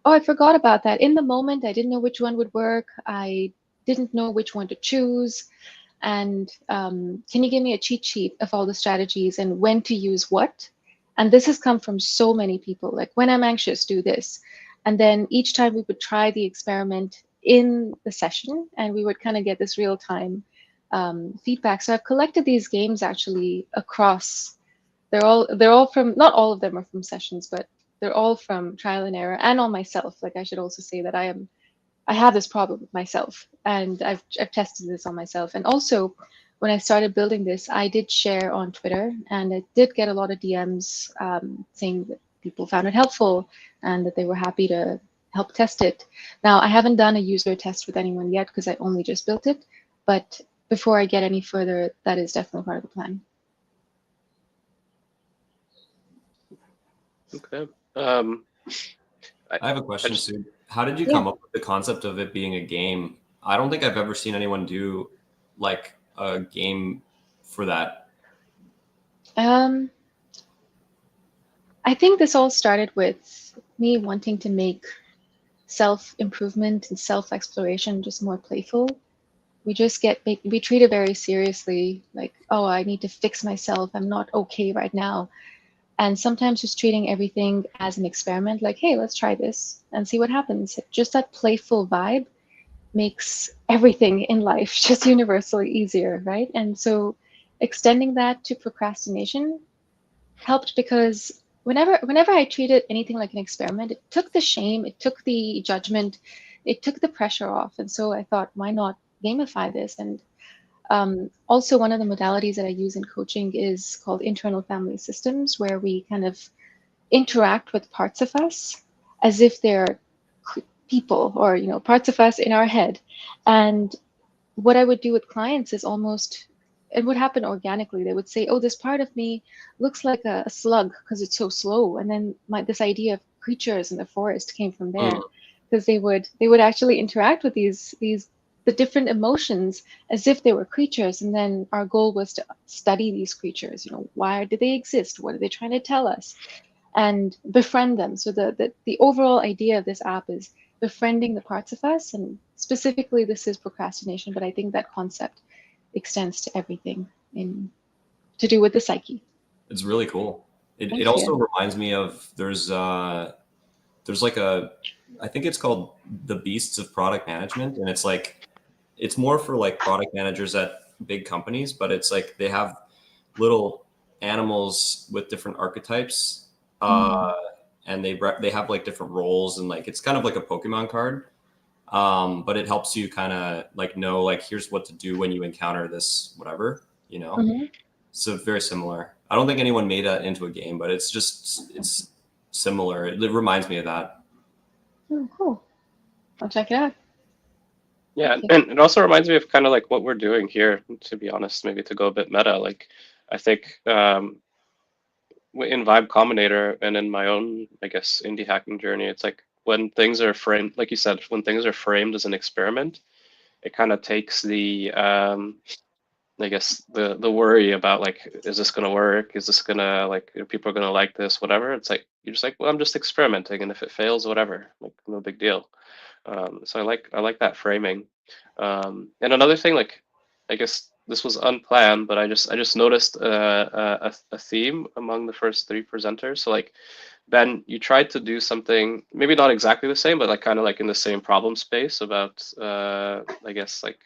"Oh, I forgot about that. In the moment, I didn't know which one would work. I didn't know which one to choose. And can you give me a cheat sheet of all the strategies and when to use what?" And this has come from so many people. Like, when I'm anxious, do this. And then each time we would try the experiment in the session, and we would kind of get this real time feedback. So I've collected these games actually across. They're all from, not all of them are from sessions, but they're all from trial and error, and on myself. Like, I should also say that I have this problem with myself, and I've tested this on myself. And also, when I started building this, I did share on Twitter, and I did get a lot of DMs saying that people found it helpful and that they were happy to help test it. Now, I haven't done a user test with anyone yet because I only just built it, but before I get any further, that is definitely part of the plan. Okay. I have a question, just- Sue. How did you Yeah. come up with the concept of it being a game? I don't think I've ever seen anyone do like a game for that. Um, I think this all started with me wanting to make self-improvement and self-exploration just more playful. We treat it very seriously, like, oh, I need to fix myself, I'm not okay right now. And sometimes just treating everything as an experiment, like, hey, let's try this and see what happens. Just that playful vibe makes everything in life just universally easier, right? And so extending that to procrastination helped, because whenever I treated anything like an experiment, it took the shame, it took the judgment, it took the pressure off. And so I thought, why not gamify this? And also, one of the modalities that I use in coaching is called internal family systems, where we kind of interact with parts of us as if they're people, or parts of us in our head. And what I would do with clients is almost, it would happen organically. They would say, "Oh, this part of me looks like a slug because it's so slow." And then this idea of creatures in the forest came from there, Mm. because they would actually interact with these the different emotions as if they were creatures. And then our goal was to study these creatures. Why do they exist? What are they trying to tell us? And befriend them. So the overall idea of this app is befriending the parts of us, and specifically this is procrastination, but I think that concept extends to everything in to do with the psyche. It's really cool. It Thank also you. reminds me of there's like a I think it's called the Beasts of Product Management, and it's like it's more for like product managers at big companies, but it's like they have little animals with different archetypes, Mm, and they have like different roles, and like it's kind of like a Pokemon card, but it helps you kind of like know like here's what to do when you encounter this whatever, you know. mhm. So very similar. I don't think anyone made that into a game, but it's similar. It reminds me of that. Oh, cool. I'll check it out. Yeah, Thank you. and it also reminds me of kind of like what we're doing here, to be honest, maybe to go a bit meta. Like, I think in Vibe Combinator and in my own, I guess, indie hacking journey, it's like when things are framed, like you said, when things are framed as an experiment, it kind of takes the I guess the worry about like, is this gonna work? Is this gonna like, are people gonna like this? Whatever. It's like you're just like, well, I'm just experimenting, and if it fails, whatever, like no big deal. So I like that framing. And another thing, like, I guess this was unplanned, but I just noticed a theme among the first three presenters. So like, Ben, you tried to do something maybe not exactly the same, but like kind of like in the same problem space about I guess like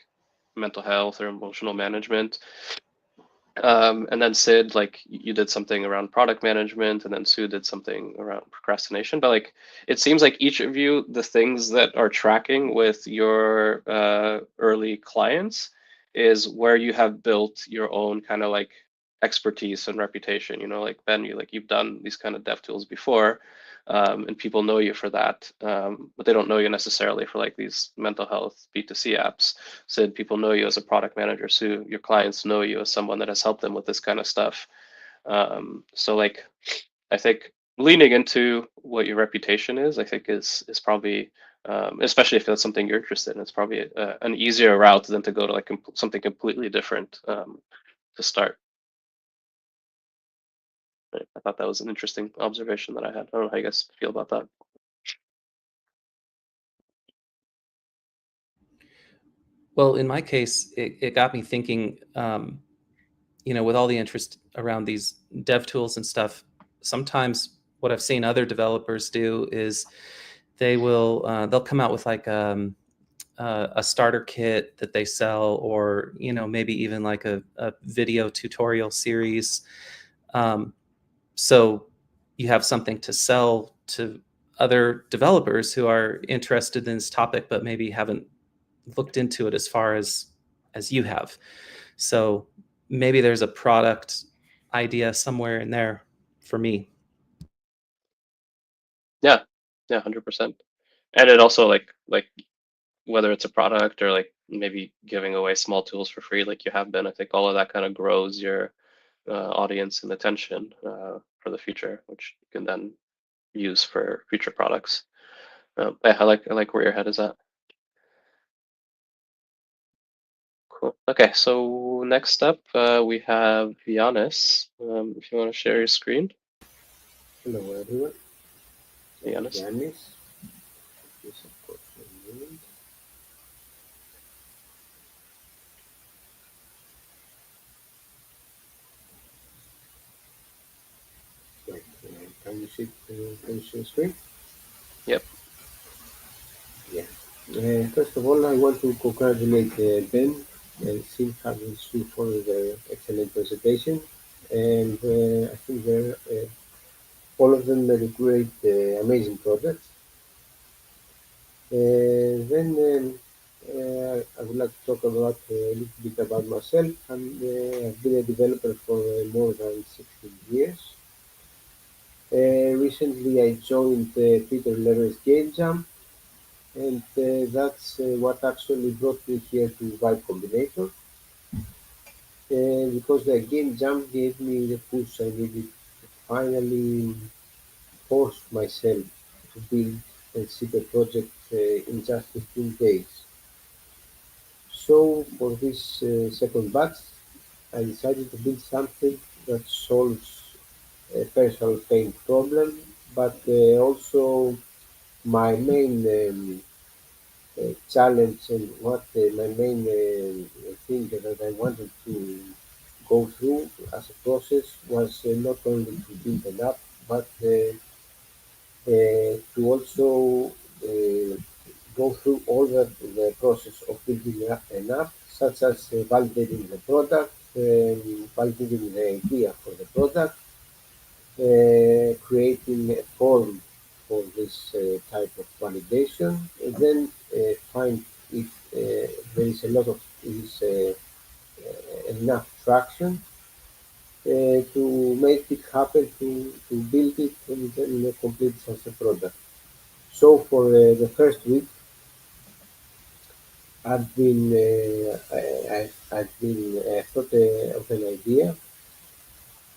mental health or emotional management. And then Sid, like you did something around product management, and then Sue did something around procrastination. But like, it seems like each of you, the things that are tracking with your early clients is where you have built your own kind of like expertise and reputation. Like Ben, you've done these kind of dev tools before, and people know you for that, but they don't know you necessarily for like these mental health B2C apps. Sid, people know you as a product manager. Sue, your clients know you as someone that has helped them with this kind of stuff. So like, I think leaning into what your reputation is, I think is probably, especially if that's something you're interested in, it's probably an easier route than to go to like something completely different to start. Right. I thought that was an interesting observation that I had. I don't know how you guys feel about that. Well, in my case, it got me thinking, with all the interest around these dev tools and stuff, sometimes what I've seen other developers do is they'll come out with like a starter kit that they sell, or maybe even like a video tutorial series. So you have something to sell to other developers who are interested in this topic, but maybe haven't looked into it as far as you have. So maybe there's a product idea somewhere in there for me. Yeah, yeah, 100%. And it also like whether it's a product or like maybe giving away small tools for free, like you have been, I think all of that kind of grows your audience and attention for the future, which you can then use for future products. Yeah, I like where your head is at. Cool. Okay, so next up we have Giannis. If you want to share your screen, Hello everyone, I'm Giannis. Yanis. Yes, of course, one moment. Right, can you see the screen? Yep. Yeah. First of all, I want to congratulate Ben and Sim Harvey for their excellent presentation. And I think they're all of them very great, amazing projects. Then I would like to talk about a little bit about myself. I've been a developer for more than 16 years. Recently, I joined Peter Lerner's Game Jam, and that's what actually brought me here to Vibe Combinator. Because the Game Jam gave me the push I needed to finally force myself to build and ship a project in just 15 days. So for this second batch, I decided to build something that solves a personal pain problem, but also my main challenge and what my main thing that I wanted to go through as a process was not only to build an app, but to also go through all the process of building an app, such as validating the product, validating the idea for the product, creating a form for this type of validation, and then find if there is a lot of is enough traction to make it happen, to build it and then complete it as a product. So for the first week, I thought of an idea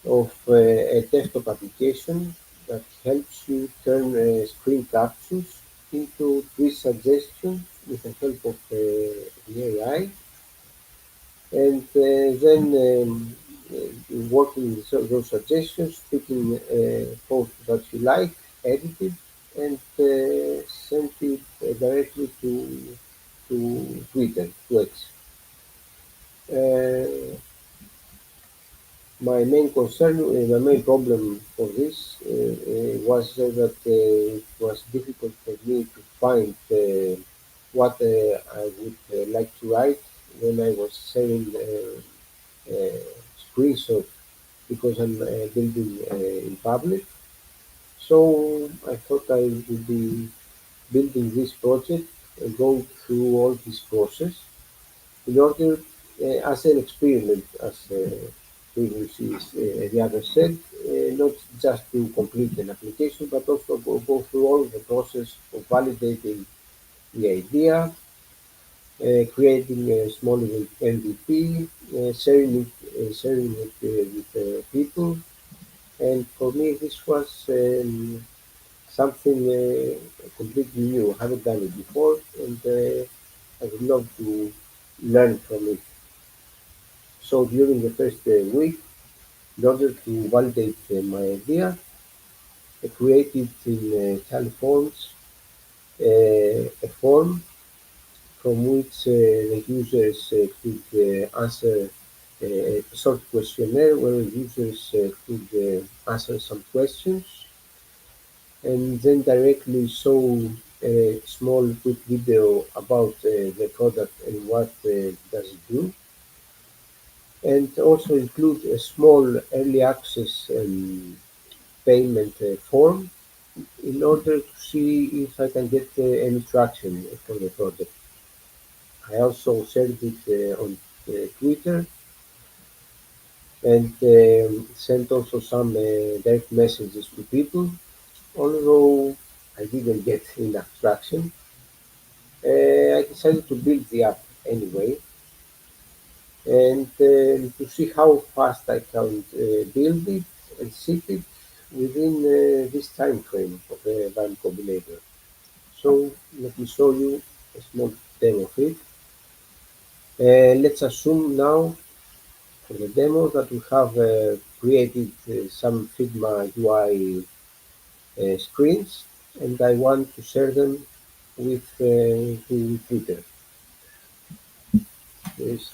of a desktop application that helps you turn screen captions into twist suggestions with the help of the AI, and then working with those suggestions, picking a post that you like, edit it, and send it directly to Twitter, to X. Uh, My main concern, my main problem for this was that it was difficult for me to find what I would like to write when I was sharing screenshots because I'm building in public. So I thought I would be building this project and going through all this process in order, as an experiment, as previously the other said, not just to complete an application, but also go through all the process of validating the idea, creating a small MVP, sharing it with people, And for me, this was something completely new. I haven't done it before, and I would love to learn from it. So during the first week, in order to validate my idea, I created in Californs a form from which the users could answer a short questionnaire where users could answer some questions and then directly show a small quick video about the product and what does it do, and also include a small early access payment form in order to see if I can get any traction for the project. I also shared it on Twitter and sent also some direct messages to people, although I didn't get enough traction. I decided to build the app anyway and to see how fast I can build it and ship it within this time frame of the Vibe Combinator. So let me show you a small demo of it. Let's assume now for the demo that we have created some Figma UI screens and I want to share them with to Twitter. There's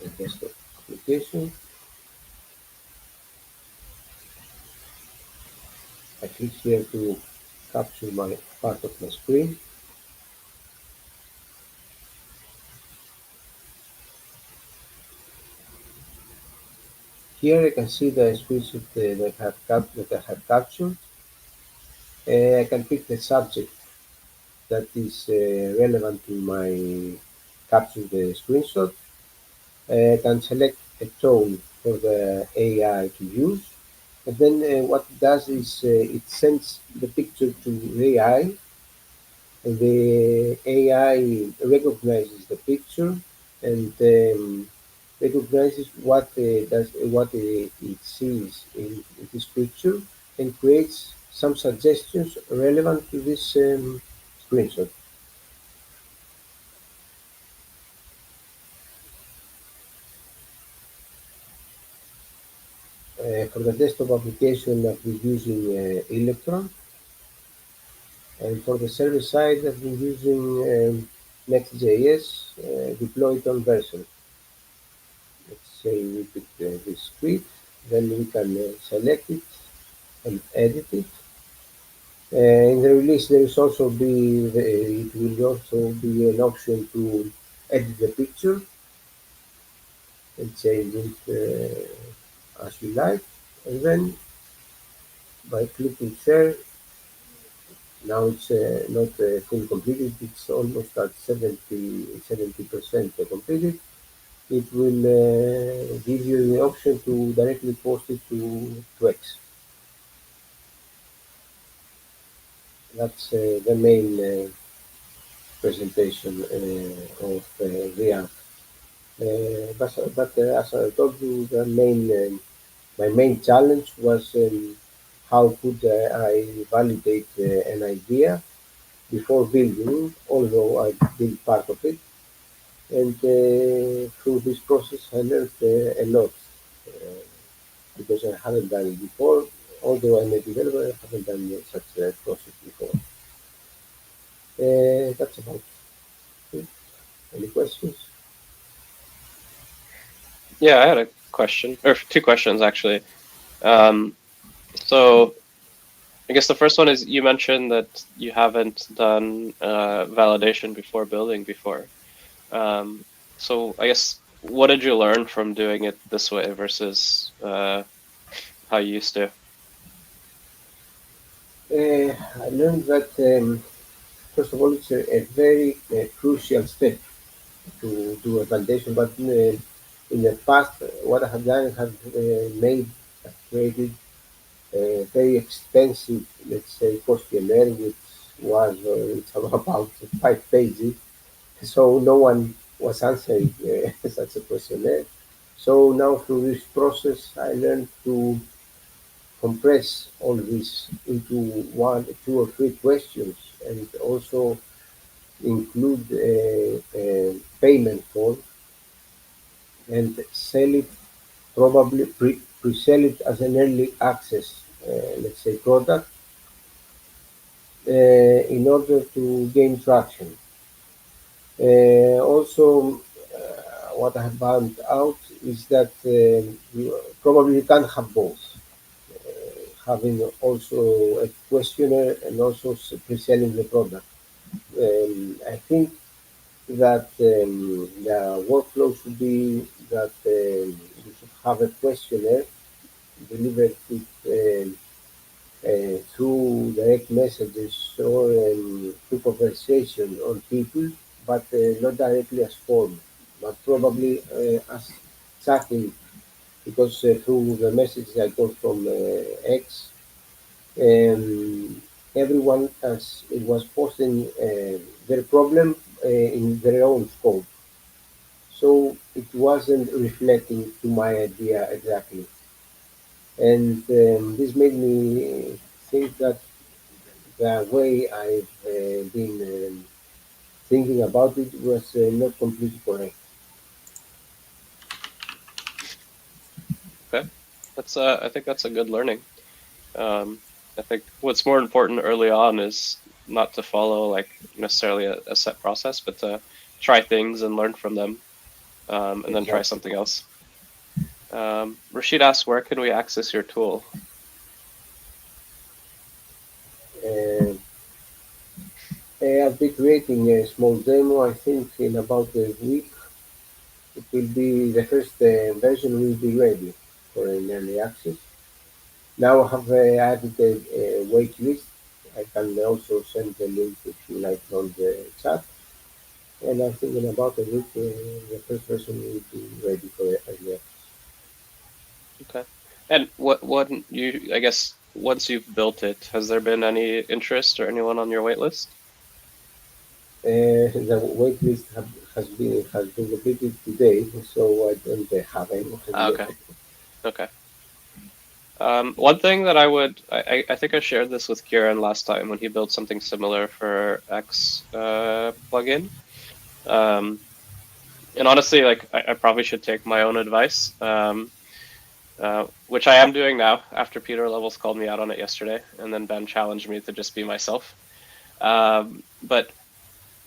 a desktop application. I click here to capture my part of my screen. Here I can see the screenshot that I have captured. I can pick the subject that is relevant to my capture the screenshot. I can select a tone for the AI to use. And then what it does is it sends the picture to the AI, and the AI recognizes the picture and recognizes what it sees in this picture and creates some suggestions relevant to this screenshot. For the desktop application, I've been using Electron, and for the server side, I've been using Next.js deployed on version. Let's say we pick this script, then we can select it and edit it. In the release, there is also it will also be an option to edit the picture and change it as you like. And then by clicking share, now it's not fully completed, it's almost at 70% completed. It will give you the option to directly post it to X. That's the main presentation of the app. But as I told you, my main challenge was how could I validate an idea before building, although I built part of it. And through this process, I learned a lot because I haven't done it before. Although I'm a developer, I haven't done such a process before. That's about it. Any questions? Yeah, I had a question, or two questions actually. Um, so I guess the first one is you mentioned that you haven't done validation before building before. Um, so I guess what did you learn from doing it this way versus how you used to? I learned that first of all, it's a very crucial step to do a validation. But in the past, what I have done, I have created a very expensive, let's say, questionnaire, which was it's about 5 pages. So no one was answering such a questionnaire. So now through this process, I learned to compress all this into one, two, or three questions, and also include a payment form and sell it, probably pre-sell it as an early access, let's say, product in order to gain traction. Also, what I have found out is that you probably can't have both. Having also a questionnaire and also pre-selling the product. I think that the workflow should be that you should have a questionnaire delivered through direct messages or through conversation on people, but not directly as form, but probably as chatting, because through the messages I got from X, everyone as it was posting their problem in their own scope. So it wasn't reflecting to my idea exactly. And this made me think that the way I've been thinking about it was not completely correct. Okay, that's I think that's a good learning. I think what's more important early on is not to follow like necessarily a set process, but to try things and learn from them, and then try Exactly. something else. Rashid asks, where can we access your tool? Uh, I'll be creating a small demo. I think in about a week it will be the first version will be ready for an early access. Now I have added a wait list. I can also send the link if you like on the chat. And I think in about a week the first version will be ready for early access. Okay. And what you, I guess once you've built it, has there been any interest or anyone on your wait list? The wait list has been completed today, so I don't have anyone Ah, yet. okay. Okay. One thing that I think I shared this with Kieran last time when he built something similar for X plugin. Um, and honestly, like I probably should take my own advice, which I am doing now after Peter Levels called me out on it yesterday, and then Ben challenged me to just be myself. But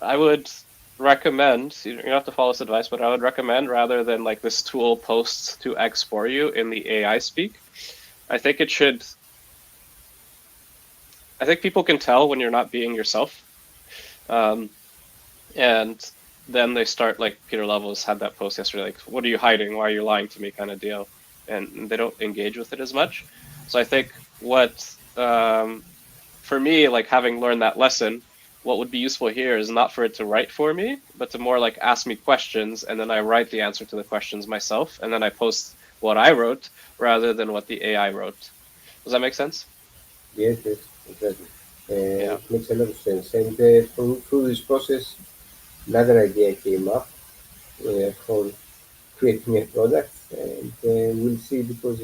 I would recommend, you don't have to follow this advice, but I would recommend rather than like this tool posts to X for you in the AI speak, I think it should, I think people can tell when you're not being yourself. Um, and then they start, like Peter Levels had that post yesterday, like, what are you hiding? Why are you lying to me kind of deal? And they don't engage with it as much. So I think for me, like having learned that lesson, what would be useful here is not for it to write for me, but to more like ask me questions, and then I write the answer to the questions myself, and then I post what I wrote rather than what the AI wrote. Does that make sense? Yes, yes, exactly. Yeah. It makes a lot of sense. And through this process, another idea came up for creating a product, and we'll see because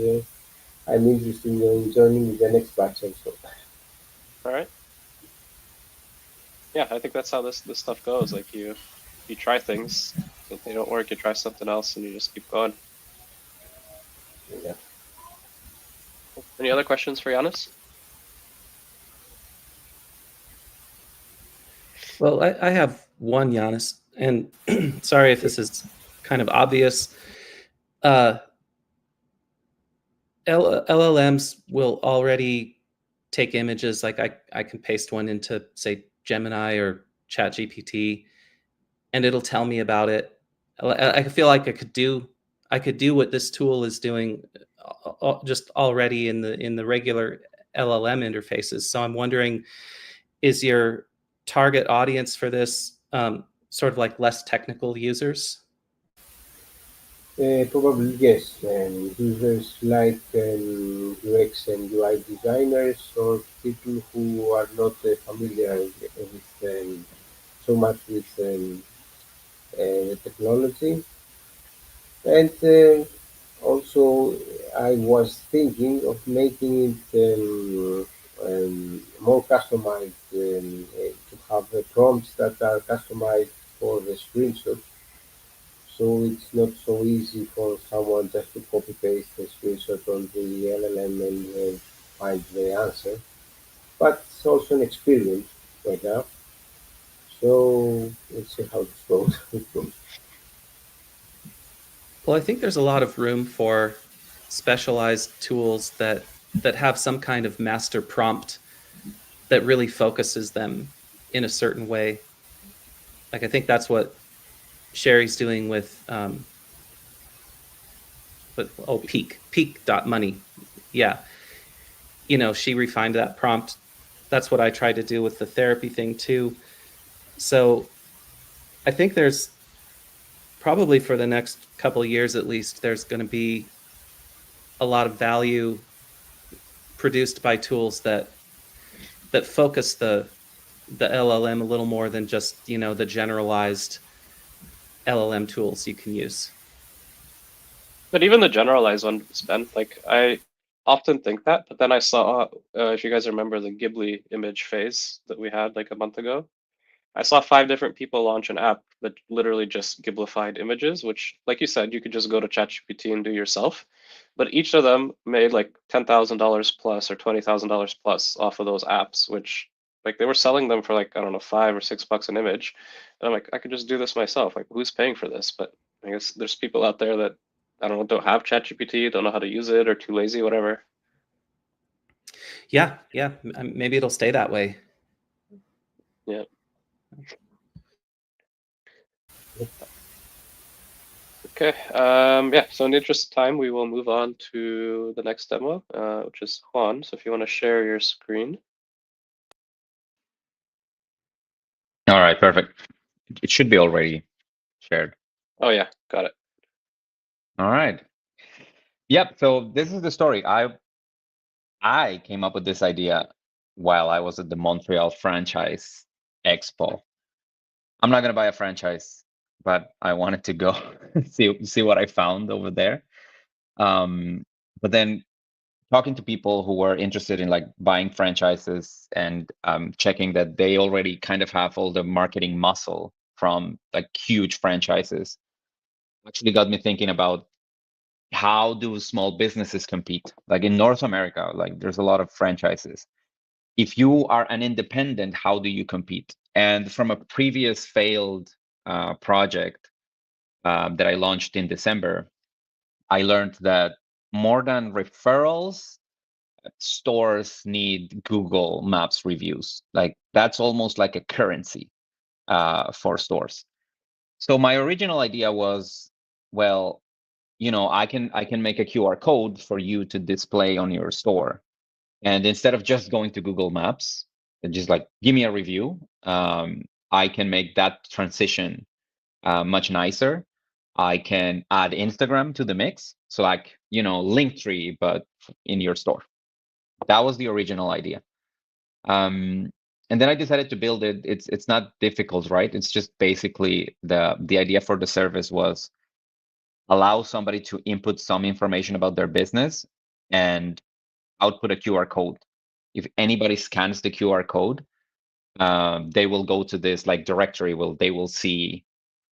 I'm interested in joining the next batch also. All right. Yeah, I think that's how this stuff goes. Like you try things, if they don't work, you try something else, and you just keep going. Yeah. Any other questions for Giannis? Well, I have one, Giannis, and sorry if this is kind of obvious. Uh, LLMs will already take images. Like I can paste one into, say, Gemini or ChatGPT, and it'll tell me about it. I feel like I could do what this tool is doing just already in the regular LLM interfaces. So I'm wondering, is your target audience for this sort of like less technical users? Probably yes. Users like UX and UI designers or people who are not familiar with so much with technology. And Also, I was thinking of making it more customized, to have the prompts that are customized for the screenshot, so it's not so easy for someone just to copy paste the screenshot on the LLM and find the answer. But it's also an experience right now. So let's see how this goes. It goes. Well, I think there's a lot of room for specialized tools that have some kind of master prompt that really focuses them in a certain way. Like I think that's what Sherry's doing with peak.money. Yeah. She refined that prompt. That's what I tried to do with the therapy thing too. So I think there's probably for the next couple of years at least, there's going to be a lot of value produced by tools that focus the LLM a little more than just the generalized LLM tools you can use. But even the generalized one, Ben, like I often think that, but then I saw, if you guys remember the Ghibli image phase that we had like a month ago, I saw 5 different people launch an app that literally just Ghiblified images, which, like you said, you could just go to ChatGPT and do yourself. But each of them made like $10,000 plus or $20,000 plus off of those apps, which like they were selling them for like, I don't know, $5 or $6 an image. And I'm like, I could just do this myself. Like, who's paying for this? But I guess there's people out there that, I don't know, don't have ChatGPT, don't know how to use it, or too lazy, whatever. Yeah, maybe it'll stay that way. Yeah. Okay. Yeah. So in the interest of time, we will move on to the next demo, which is Juan. So if you want to share your screen. All right, perfect. It should be already shared. Oh yeah, got it. All right. Yep. So this is the story. I came up with this idea while I was at the Montreal Franchise Expo. I'm not gonna buy a franchise, but I wanted to go see what I found over there. But then talking to people who were interested in like buying franchises and checking that they already kind of have all the marketing muscle from like huge franchises actually got me thinking about how do small businesses compete? Like in North America, like there's a lot of franchises. If you are an independent, how do you compete? And from a previous failed project that I launched in December, I learned that more than referrals, stores need Google Maps reviews. Like that's almost like a currency for stores. So my original idea was, well, I can make a QR code for you to display on your store. And instead of just going to Google Maps and just like give me a review, I can make that transition much nicer. I can add Instagram to the mix. So like, Linktree, but in your store. That was the original idea. And then I decided to build it. It's not difficult, right? It's just basically the idea for the service was allow somebody to input some information about their business and output a QR code. If anybody scans the QR code, they will go to this like directory. They will see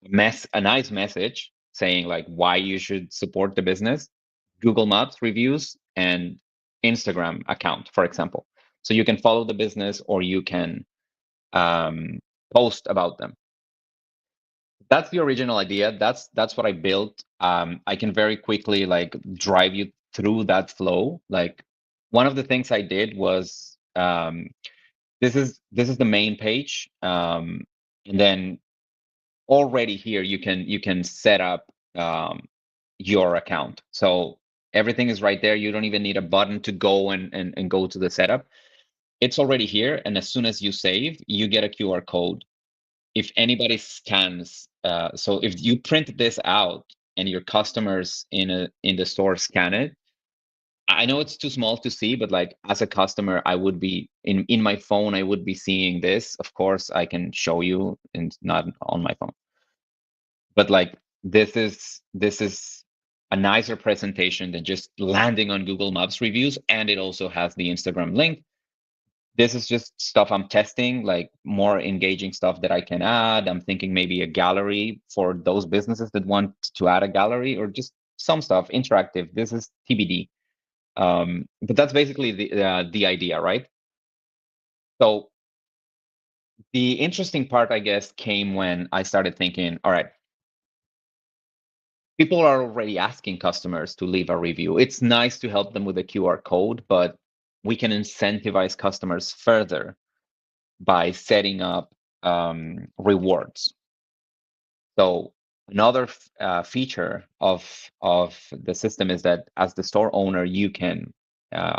a nice message saying like why you should support the business, Google Maps reviews, and Instagram account, for example. So you can follow the business or you can post about them. That's the original idea. That's what I built. I can very quickly like drive you through that flow. Like one of the things I did was this is the main page, and then already here you can set up your account. So everything is right there. You don't even need a button to go and go to the setup. It's already here, and as soon as you save, you get a QR code. If anybody scans, so if you print this out and your customers in the store scan it, I know it's too small to see, but like as a customer, I would be in my phone, I would be seeing this. Of course, I can show you and not on my phone. But like this is a nicer presentation than just landing on Google Maps reviews, and it also has the Instagram link. This is just stuff I'm testing, like more engaging stuff that I can add. I'm thinking maybe a gallery for those businesses that want to add a gallery, or just some stuff interactive. This is TBD. But that's basically the idea, right? So the interesting part, I guess, came when I started thinking, all right, people are already asking customers to leave a review. It's nice to help them with a QR code, but we can incentivize customers further by setting up rewards. So another feature of the system is that as the store owner, you can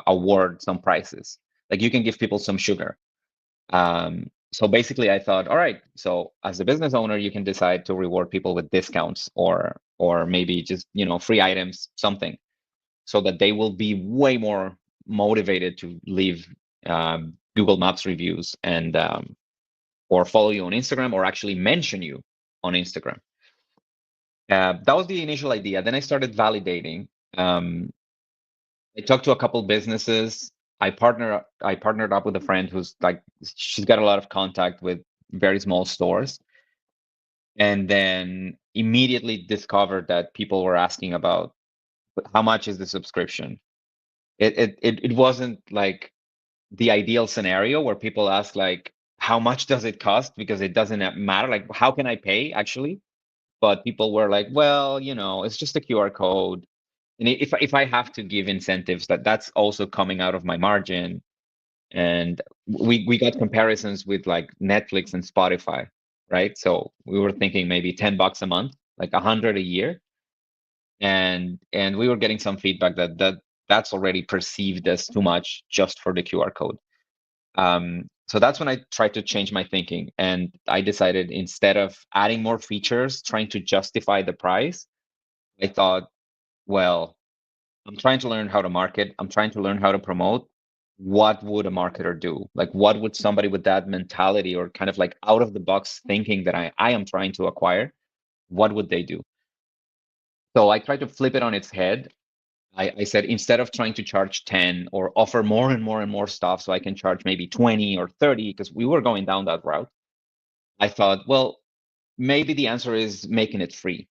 award some prizes. Like you can give people some sugar. So basically, I thought, all right, so as a business owner, you can decide to reward people with discounts or maybe just free items, something, so that they will be way more motivated to leave Google Maps reviews and or follow you on Instagram or actually mention you on Instagram. That was the initial idea. Then I started validating. I talked to a couple businesses. I partnered up with a friend who's like, she's got a lot of contact with very small stores, and then immediately discovered that people were asking about how much is the subscription. It wasn't like the ideal scenario where people ask like, how much does it cost, because it doesn't matter, like how can I pay actually. But people were like, well, it's just a QR code. And if I have to give incentives, that's also coming out of my margin. And we got comparisons with like Netflix and Spotify, right? So we were thinking maybe $10 a month, like 100 a year. And we were getting some feedback that's already perceived as too much just for the QR code. So that's when I tried to change my thinking, and I decided, instead of adding more features, trying to justify the price, I thought, well, I'm trying to learn how to market. I'm trying to learn how to promote. What would a marketer do? Like, what would somebody with that mentality, or kind of like out of the box thinking that I am trying to acquire, what would they do? So I tried to flip it on its head. I said, instead of trying to charge 10 or offer more and more and more stuff so I can charge maybe 20 or 30, because we were going down that route, I thought, well, maybe the answer is making it free.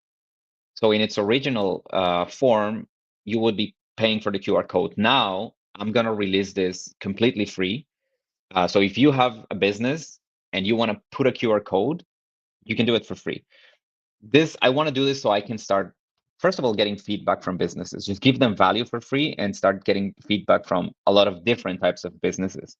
So in its original form, you would be paying for the QR code. Now I'm going to release this completely free. So if you have a business and you want to put a QR code, you can do it for free. I want to do this so I can start, first of all, getting feedback from businesses, just give them value for free and start getting feedback from a lot of different types of businesses.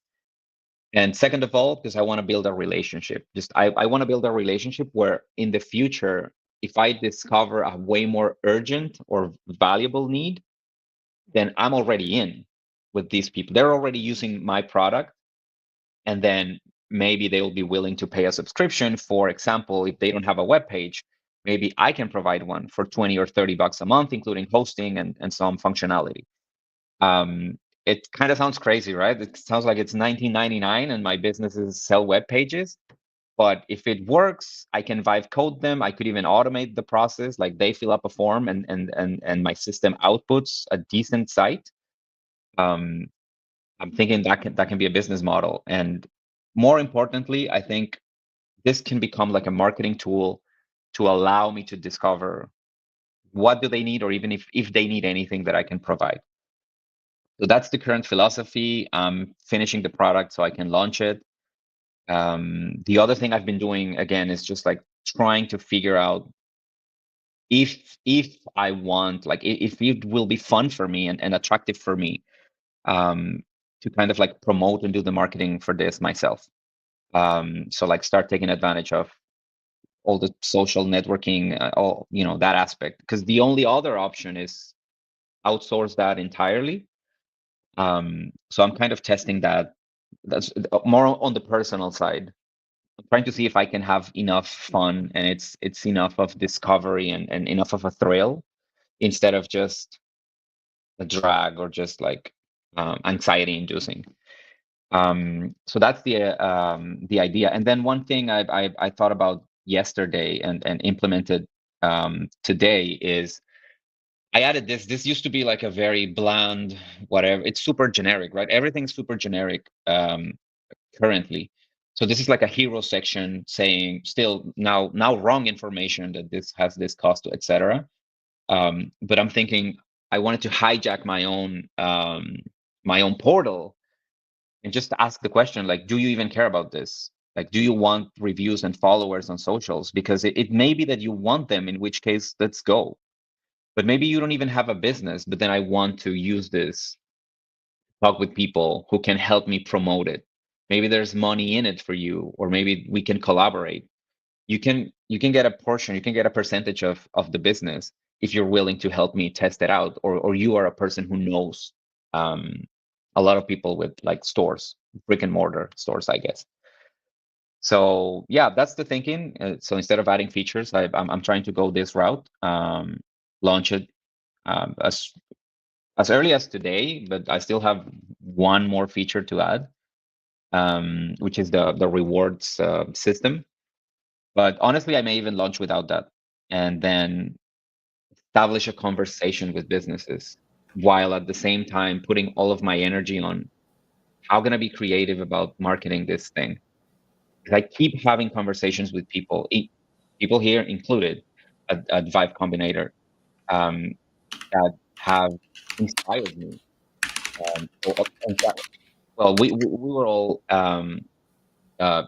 And second of all, because I want to build a relationship. I want to build a relationship where in the future, if I discover a way more urgent or valuable need, then I'm already in with these people. They're already using my product. And then maybe they'll be willing to pay a subscription. For example, if they don't have a web page, maybe I can provide one for 20 or 30 bucks a month, including hosting and some functionality. It kind of sounds crazy, right? It sounds like it's 1999 and my businesses sell web pages. But if it works, I can Vibe code them. I could even automate the process. Like they fill up a form and my system outputs a decent site. I'm thinking that can be a business model. And more importantly, I think this can become like a marketing tool to allow me to discover what do they need, or even if they need anything that I can provide. So that's the current philosophy. I'm finishing the product so I can launch it. The other thing I've been doing, again, is just like trying to figure out if I want, like if it will be fun for me and attractive for me, to kind of like promote and do the marketing for this myself. So like start taking advantage of all the social networking, all that aspect, because the only other option is outsource that entirely. So I'm kind of testing that. That's more on the personal side. I'm trying to see if I can have enough fun and it's enough of discovery and enough of a thrill, instead of just a drag or just like anxiety inducing. So that's the idea. And then one thing I thought about yesterday and implemented today is I added this. This used to be like a very bland, whatever. It's super generic, right? Everything's super generic currently. So this is like a hero section saying still now wrong information that this has this cost, etc. But I'm thinking I wanted to hijack my own portal and just ask the question, like, do you even care about this? Like, do you want reviews and followers on socials? Because it may be that you want them, in which case, let's go. But maybe you don't even have a business, but then I want to use this, talk with people who can help me promote it. Maybe there's money in it for you, or maybe we can collaborate. You can get a portion, you can get a percentage of the business if you're willing to help me test it out, or you are a person who knows um, a lot of people with like stores, brick and mortar stores, I guess. So yeah, that's the thinking. So instead of adding features, I'm trying to go this route, launch it as early as today, but I still have one more feature to add, which is the rewards system. But honestly, I may even launch without that, and then establish a conversation with businesses while at the same time putting all of my energy on how can I be creative about marketing this thing. 'Cause I keep having conversations with people, people here included at Vibe Combinator, um, that have inspired me. In fact, well, we were all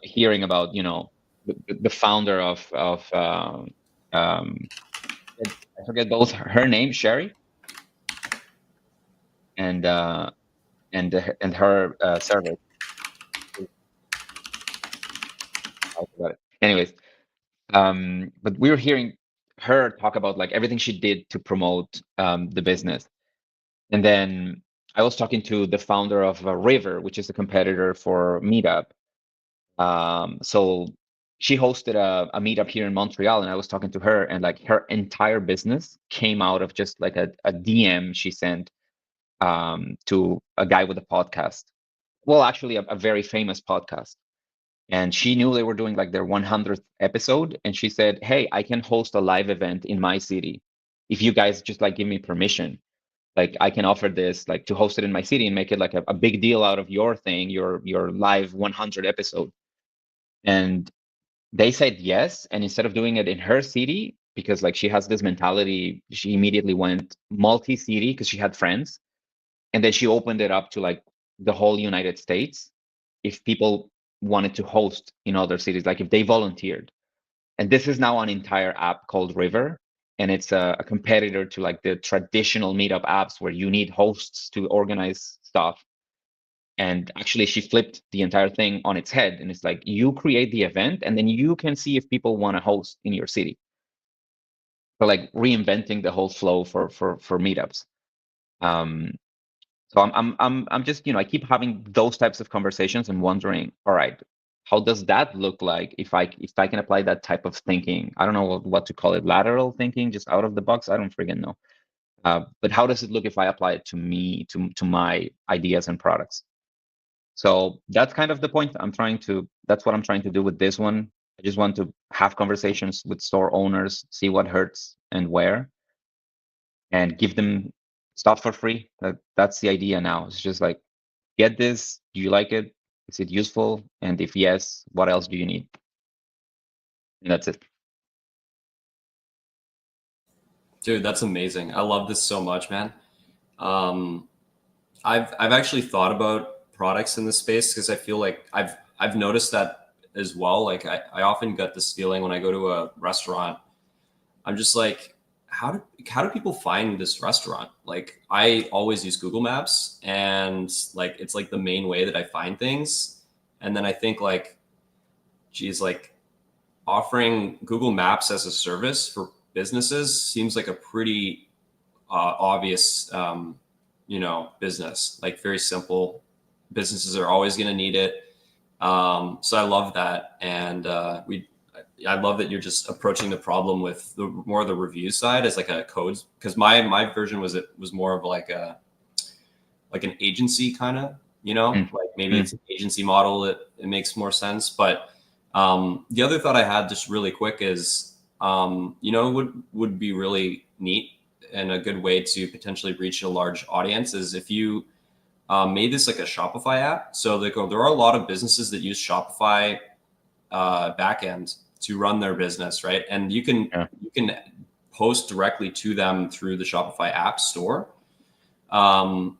hearing about, the founder of um, I forget both her name, Sherry, and and her service. I forgot it. Anyways, but we were hearing her talk about like everything she did to promote the business, and then I was talking to the founder of River, which is a competitor for Meetup. So she hosted a meetup here in Montreal, and I was talking to her, and like her entire business came out of just like a DM she sent to a guy with a podcast. Well, actually, a very famous podcast. And she knew they were doing like their 100th episode, and she said, "Hey, I can host a live event in my city if you guys just like give me permission. Like I can offer this like to host it in my city and make it like a big deal out of your thing, your live 100 episode." And they said yes, and instead of doing it in her city, because like she has this mentality, she immediately went multi-city because she had friends, and then she opened it up to like the whole United States if people wanted to host in other cities, like if they volunteered. And this is now an entire app called River, and it's a competitor to like the traditional meetup apps where you need hosts to organize stuff. And actually, she flipped the entire thing on its head, and it's like you create the event, and then you can see if people want to host in your city. So like reinventing the whole flow for meetups. Um, So I'm just, I keep having those types of conversations and wondering, all right, how does that look like if I can apply that type of thinking? I don't know what to call it, lateral thinking, just out of the box. I don't freaking know. But how does it look if I apply it to me, to my ideas and products? So that's kind of the point. That's what I'm trying to do with this one. I just want to have conversations with store owners, see what hurts and where, and give them stuff for free. That's the idea now. It's just like, get this. Do you like it? Is it useful? And if yes, what else do you need? And that's it. Dude, that's amazing. I love this so much, man. Um, I've actually thought about products in this space because I feel like I've noticed that as well. Like I often get this feeling when I go to a restaurant. I'm just like, how do people find this restaurant? Like I always use Google Maps, and like it's like the main way that I find things. And then I think like, geez, like offering Google Maps as a service for businesses seems like a pretty obvious, business. Like very simple. Businesses are always going to need it. So I love that, and I love that you're just approaching the problem with the more of the review side as like a code. Because my version was more of like an agency kind of, Mm. like maybe it's an agency model that it makes more sense. But the other thought I had just really quick is, would be really neat and a good way to potentially reach a large audience is if you made this like a Shopify app. So there are a lot of businesses that use Shopify backend to run their business, right? And you can post directly to them through the Shopify app store, and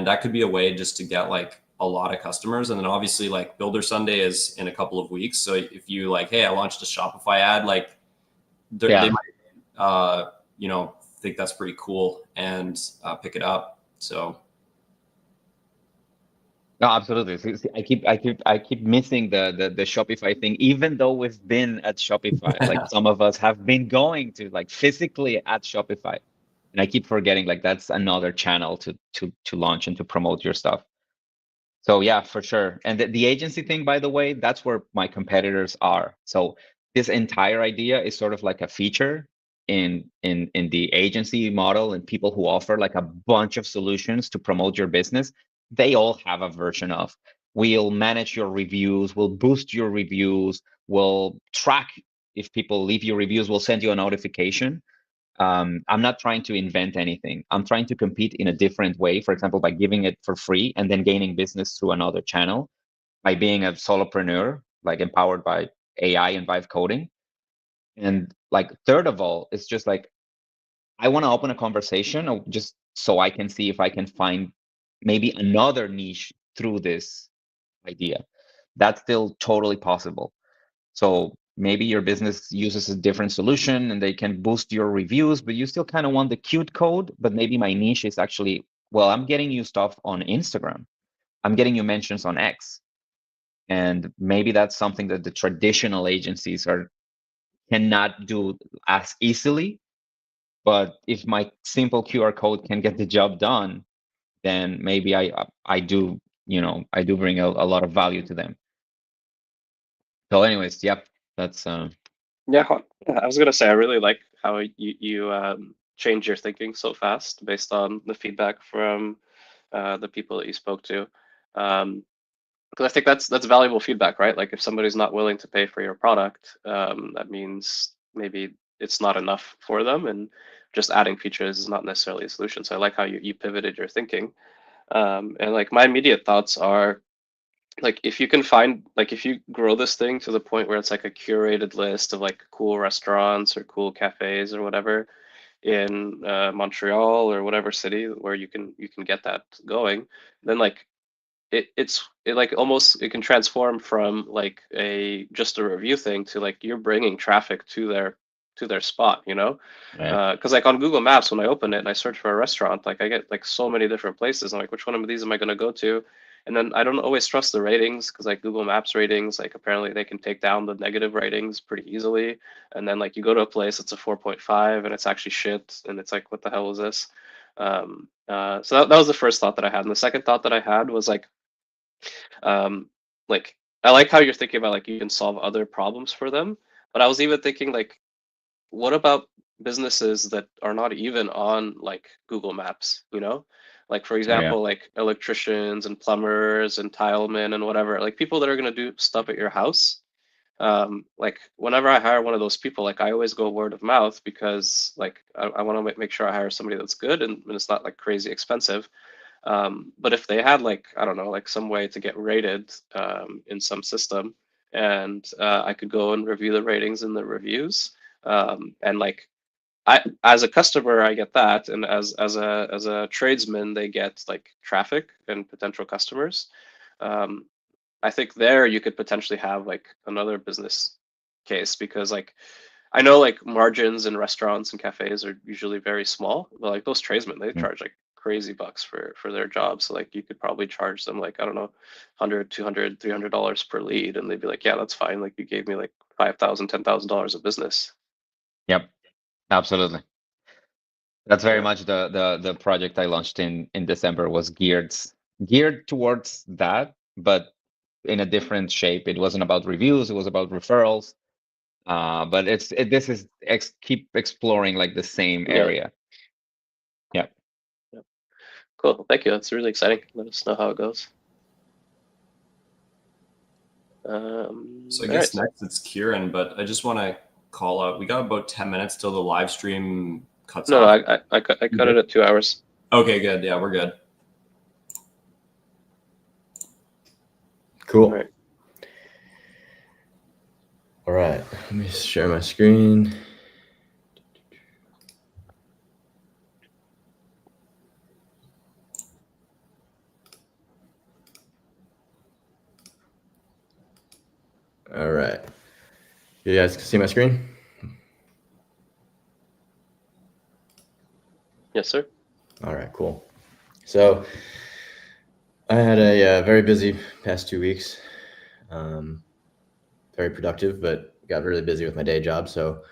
that could be a way just to get like a lot of customers. And then obviously like Builder Sunday is in a couple of weeks, so if you like, hey, I launched a Shopify ad, like they might think that's pretty cool and pick it up. So No, absolutely. See, I keep missing the Shopify thing, even though we've been at Shopify. Like some of us have been going to like physically at Shopify, and I keep forgetting like that's another channel to launch and to promote your stuff. So yeah, for sure. And the agency thing, by the way, that's where my competitors are. So this entire idea is sort of like a feature in the agency model, and people who offer like a bunch of solutions to promote your business. They all have a version of, we'll manage your reviews, we'll boost your reviews, we'll track if people leave you reviews, we'll send you a notification. I'm not trying to invent anything. I'm trying to compete in a different way. For example, by giving it for free and then gaining business through another channel, by being a solopreneur, like empowered by AI and Vibe coding. And like third of all, it's just like I want to open a conversation just so I can see if I can find maybe another niche through this idea. That's still totally possible. So maybe your business uses a different solution and they can boost your reviews, but you still kind of want the cute code. But maybe my niche is actually, well, I'm getting you stuff on Instagram. I'm getting you mentions on X. And maybe that's something that the traditional agencies cannot do as easily. But if my simple QR code can get the job done, then maybe I do, I do bring a lot of value to them. So anyways, yep, that's Yeah, I was gonna say I really like how you change your thinking so fast based on the feedback from the people that you spoke to. Because I think that's valuable feedback, right? Like if somebody's not willing to pay for your product, that means maybe it's not enough for them, and just adding features is not necessarily a solution. So I like how you pivoted your thinking. And like my immediate thoughts are like if you can find like if you grow this thing to the point where it's like a curated list of like cool restaurants or cool cafes or whatever in Montreal or whatever city where you can get that going, then like it like almost it can transform from like a just a review thing to like you're bringing traffic to their spot, you know? yeah. Because like on Google Maps, when I open it and I search for a restaurant, like I get like so many different places. I'm like, which one of these am I going to go to? And then I don't always trust the ratings because like Google Maps ratings, like apparently they can take down the negative ratings pretty easily. And then like you go to a place, it's a 4.5 and it's actually shit. And it's like, what the hell is this? So that was the first thought that I had. And the second thought that I had was um, like I like how you're thinking about like you can solve other problems for them. But I was even thinking like, what about businesses that are not even on like Google Maps, you know? Like for Oh, yeah. example, like electricians and plumbers and tilemen and whatever, like people that are gonna do stuff at your house. Like whenever I hire one of those people, like I always go word of mouth because like I want to make sure I hire somebody that's good and it's not like crazy expensive. But if they had like, I don't know, like some way to get rated in some system and I could go and review the ratings and the reviews, and like as a customer, I get that, and as a tradesman, they get like traffic and potential customers. Um, I think there you could potentially have like another business case because like I know like margins in restaurants and cafes are usually very small, but like those tradesmen, they Mm. charge like crazy bucks for their job. So like you could probably charge them like, I don't know, 100, 200, $300 per lead. And they'd be like, yeah, that's fine. Like you gave me like 5,000, $10,000 of business. Yep, absolutely. That's very Yeah. much the project I launched in December was geared towards that, but in a different shape. It wasn't about reviews, it was about referrals. But this is keep exploring like the same Yeah. area. Yeah. Yeah. Cool. Thank you. That's really exciting. Let us know how it goes. So I All right. guess next it's Kieran, but I just want to call out, we got about 10 minutes till the live stream cuts No, off. I cut it at 2 hours. Okay, good. Yeah, we're good. Cool. All right. All right. Let me share my screen. All right. You guys can see my screen? Yes, sir. All right, cool. So I had a very busy past 2 weeks. Very productive, but got really busy with my day job. So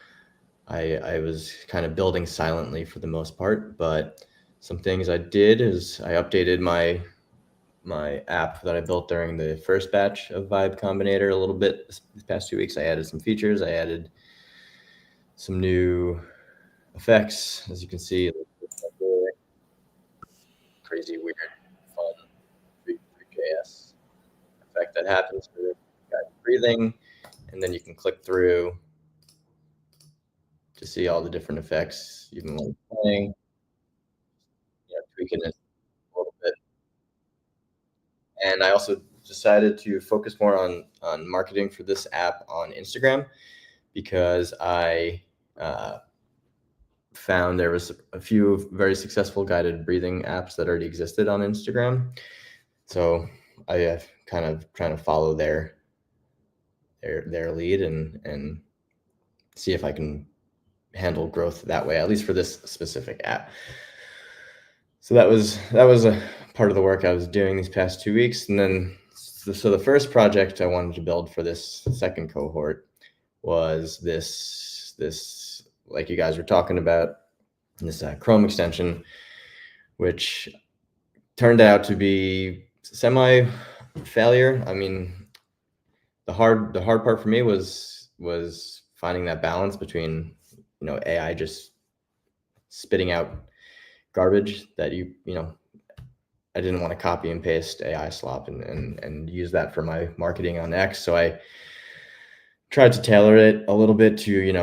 I was kind of building silently for the most part. But some things I did is I updated my app that I built during the first batch of Vibe Combinator a little bit this past 2 weeks. I added some features. I added some new effects, as you can see, crazy, weird, fun 3JS effect that happens for guided breathing. And then you can click through to see all the different effects, even when playing, tweaking it a little bit. And I also decided to focus more on marketing for this app on Instagram because I found there was a few very successful guided breathing apps that already existed on Instagram. So I kind of trying to follow their lead and see if I can handle growth that way, at least for this specific app. So that was a part of the work I was doing these past 2 weeks. And then, so the first project I wanted to build for this second cohort was this, like you guys were talking about, this Chrome extension, which turned out to be semi-failure. I mean, the hard part for me was finding that balance between, AI just spitting out garbage that I didn't want to copy and paste AI slop and use that for my marketing on X. So I tried to tailor it a little bit to, you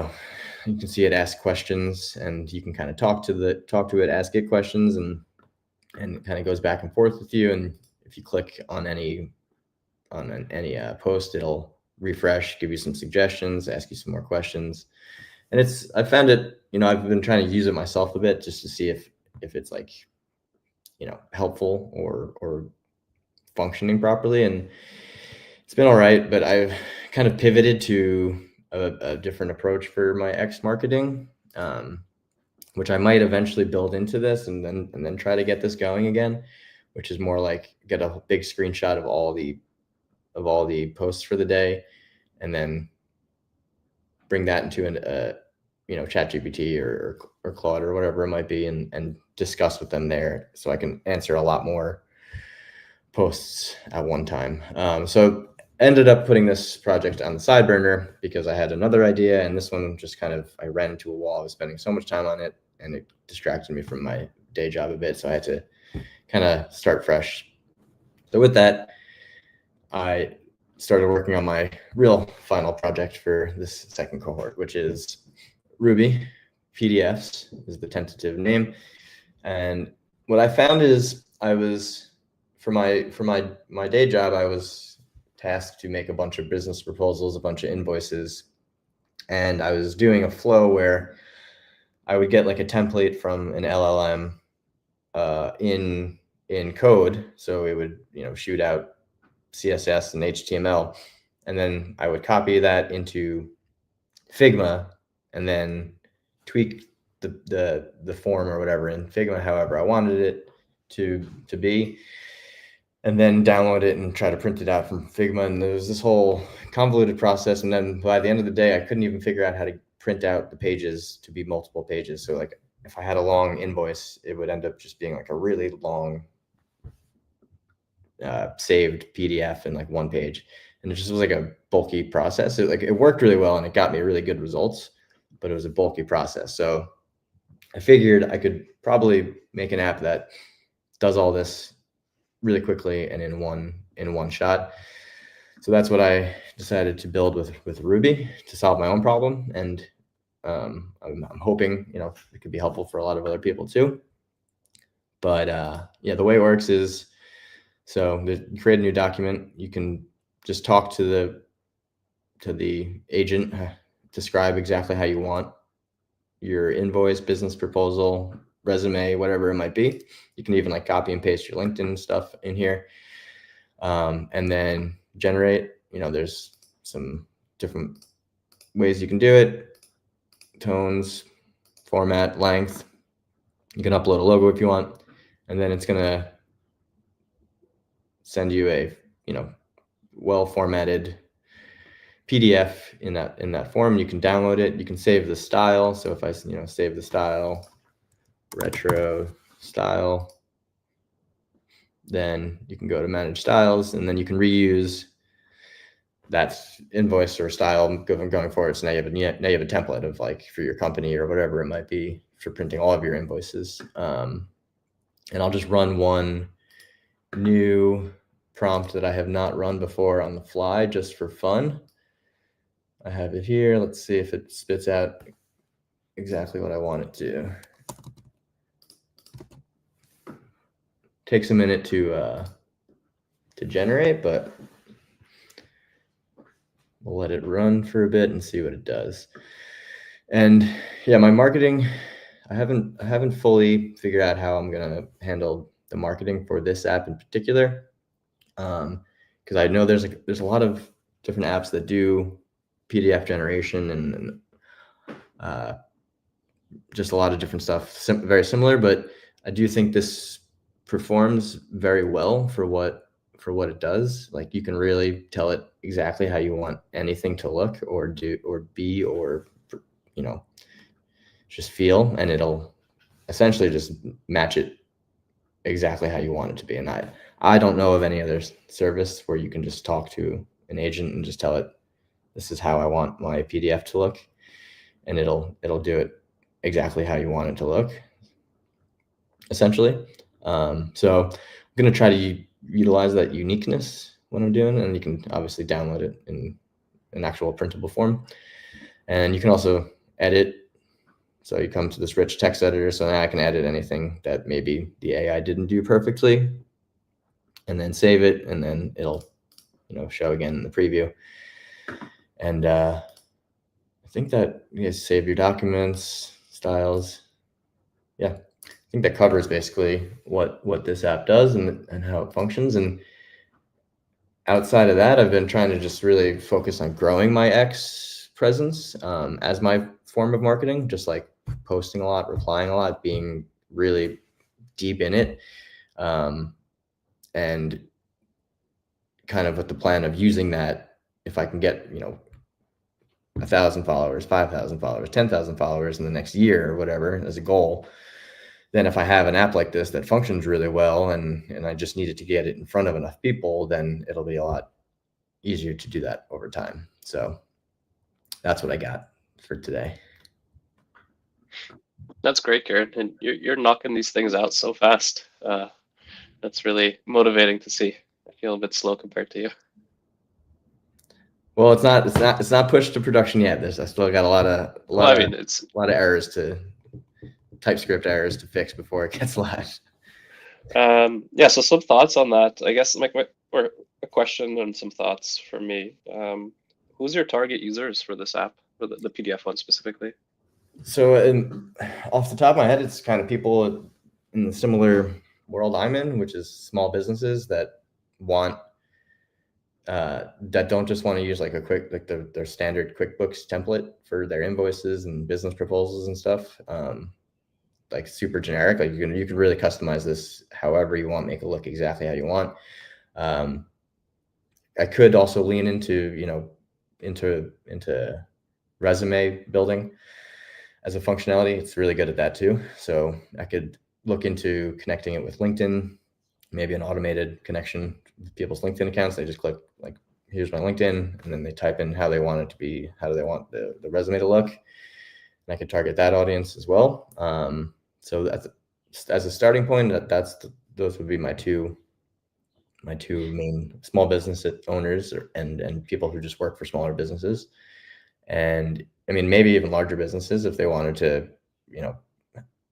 can see it ask questions and you can kind of talk to it, ask it questions, and it kind of goes back and forth with you. And if you click on any post, it'll refresh, give you some suggestions, ask you some more questions. And I found it, I've been trying to use it myself a bit just to see if it's like, helpful or functioning properly. And it's been all right, but I've kind of pivoted to a different approach for my X marketing, which I might eventually build into this and then try to get this going again, which is more like get a big screenshot of all the posts for the day and then bring that into ChatGPT or Claude or whatever it might be and discuss with them there, so I can answer a lot more posts at one time. So ended up putting this project on the side burner because I had another idea, and this one just I ran into a wall. I was spending so much time on it, and it distracted me from my day job a bit. So I had to kind of start fresh. So with that, I started working on my real final project for this second cohort, which is Ruby PDFs is the tentative name. And what I found is for my day job, I was tasked to make a bunch of business proposals, a bunch of invoices, and I was doing a flow where I would get like a template from an LLM in code. So it would, shoot out CSS and HTML, and then I would copy that into Figma and then tweak the form or whatever in Figma however I wanted it to be, and then download it and try to print it out from Figma. And there was this whole convoluted process, and then by the end of the day I couldn't even figure out how to print out the pages to be multiple pages. So like if I had a long invoice, it would end up just being like a really long saved PDF in like one page, and it just was like a bulky process. It worked really well and it got me really good results, but it was a bulky process. So I figured I could probably make an app that does all this really quickly and in one shot. So that's what I decided to build with Ruby to solve my own problem. And I'm hoping, you know, it could be helpful for a lot of other people too. But yeah, the way it works is, so you create a new document. You can just talk to the agent, describe exactly how you want your invoice, business proposal, resume, whatever it might be. You can even like copy and paste your LinkedIn stuff in here, and then generate. You know, there's some different ways you can do it: tones, format, length. You can upload a logo if you want, and then it's gonna send you a, you know, well formatted PDF in that form. You can download it. You can save the style. So if I, you know, save the style, retro style, then you can go to manage styles, and then you can reuse that invoice or style going forward. So now you have a template of like for your company or whatever it might be for printing all of your invoices. And I'll just run one new prompt that I have not run before on the fly just for fun. I have it here. Let's see if it spits out exactly what I want it to. Takes a minute to generate, but we'll let it run for a bit and see what it does. And yeah, my marketing, I haven't fully figured out how I'm gonna handle the marketing for this app in particular, because I know there's a lot of different apps that do PDF generation and just a lot of different stuff, very similar. But I do think this performs very well for what it does. Like you can really tell it exactly how you want anything to look or do or be, or, you know, just feel, and it'll essentially just match it exactly how you want it to be. And I don't know of any other service where you can just talk to an agent and just tell it, this is how I want my PDF to look, and it'll do it exactly how you want it to look, essentially. So I'm going to try to utilize that uniqueness when I'm doing it, and you can obviously download it in an actual printable form. And you can also edit. So you come to this rich text editor. So now I can edit anything that maybe the AI didn't do perfectly, and then save it, and then it'll, you know, show again in the preview. And I think that you guys save your documents, styles. Yeah, I think that covers basically what this app does and how it functions. And outside of that, I've been trying to just really focus on growing my X presence as my form of marketing, just like posting a lot, replying a lot, being really deep in it, and kind of with the plan of using that, if I can get, you know, 1,000 followers, 5,000 followers, 10,000 followers in the next year or whatever as a goal, then if I have an app like this that functions really well and I just needed to get it in front of enough people, then it'll be a lot easier to do that over time. So that's what I got for today. That's great, Karen, and you're knocking these things out so fast. That's really motivating to see. I feel a bit slow compared to you. Well, it's not pushed to production yet. I still got a lot of errors to TypeScript errors to fix before it gets live. Yeah, so some thoughts on that. I guess or a question and some thoughts for me. Who's your target users for this app, for the PDF one specifically? So off the top of my head, it's kind of people in the similar world I'm in, which is small businesses that want that don't just want to use like a quick, like their standard QuickBooks template for their invoices and business proposals and stuff. Like super generic. Like you can really customize this however you want, make it look exactly how you want. I could also lean into, you know, into resume building as a functionality. It's really good at that too. So I could look into connecting it with LinkedIn, maybe an automated connection with people's LinkedIn accounts. They just click like, here's my LinkedIn, and then they type in how they want it to be, how do they want the resume to look. And I could target that audience as well. So that's, as a starting point, those would be my two main small business owners and people who just work for smaller businesses. And I mean, maybe even larger businesses, if they wanted to,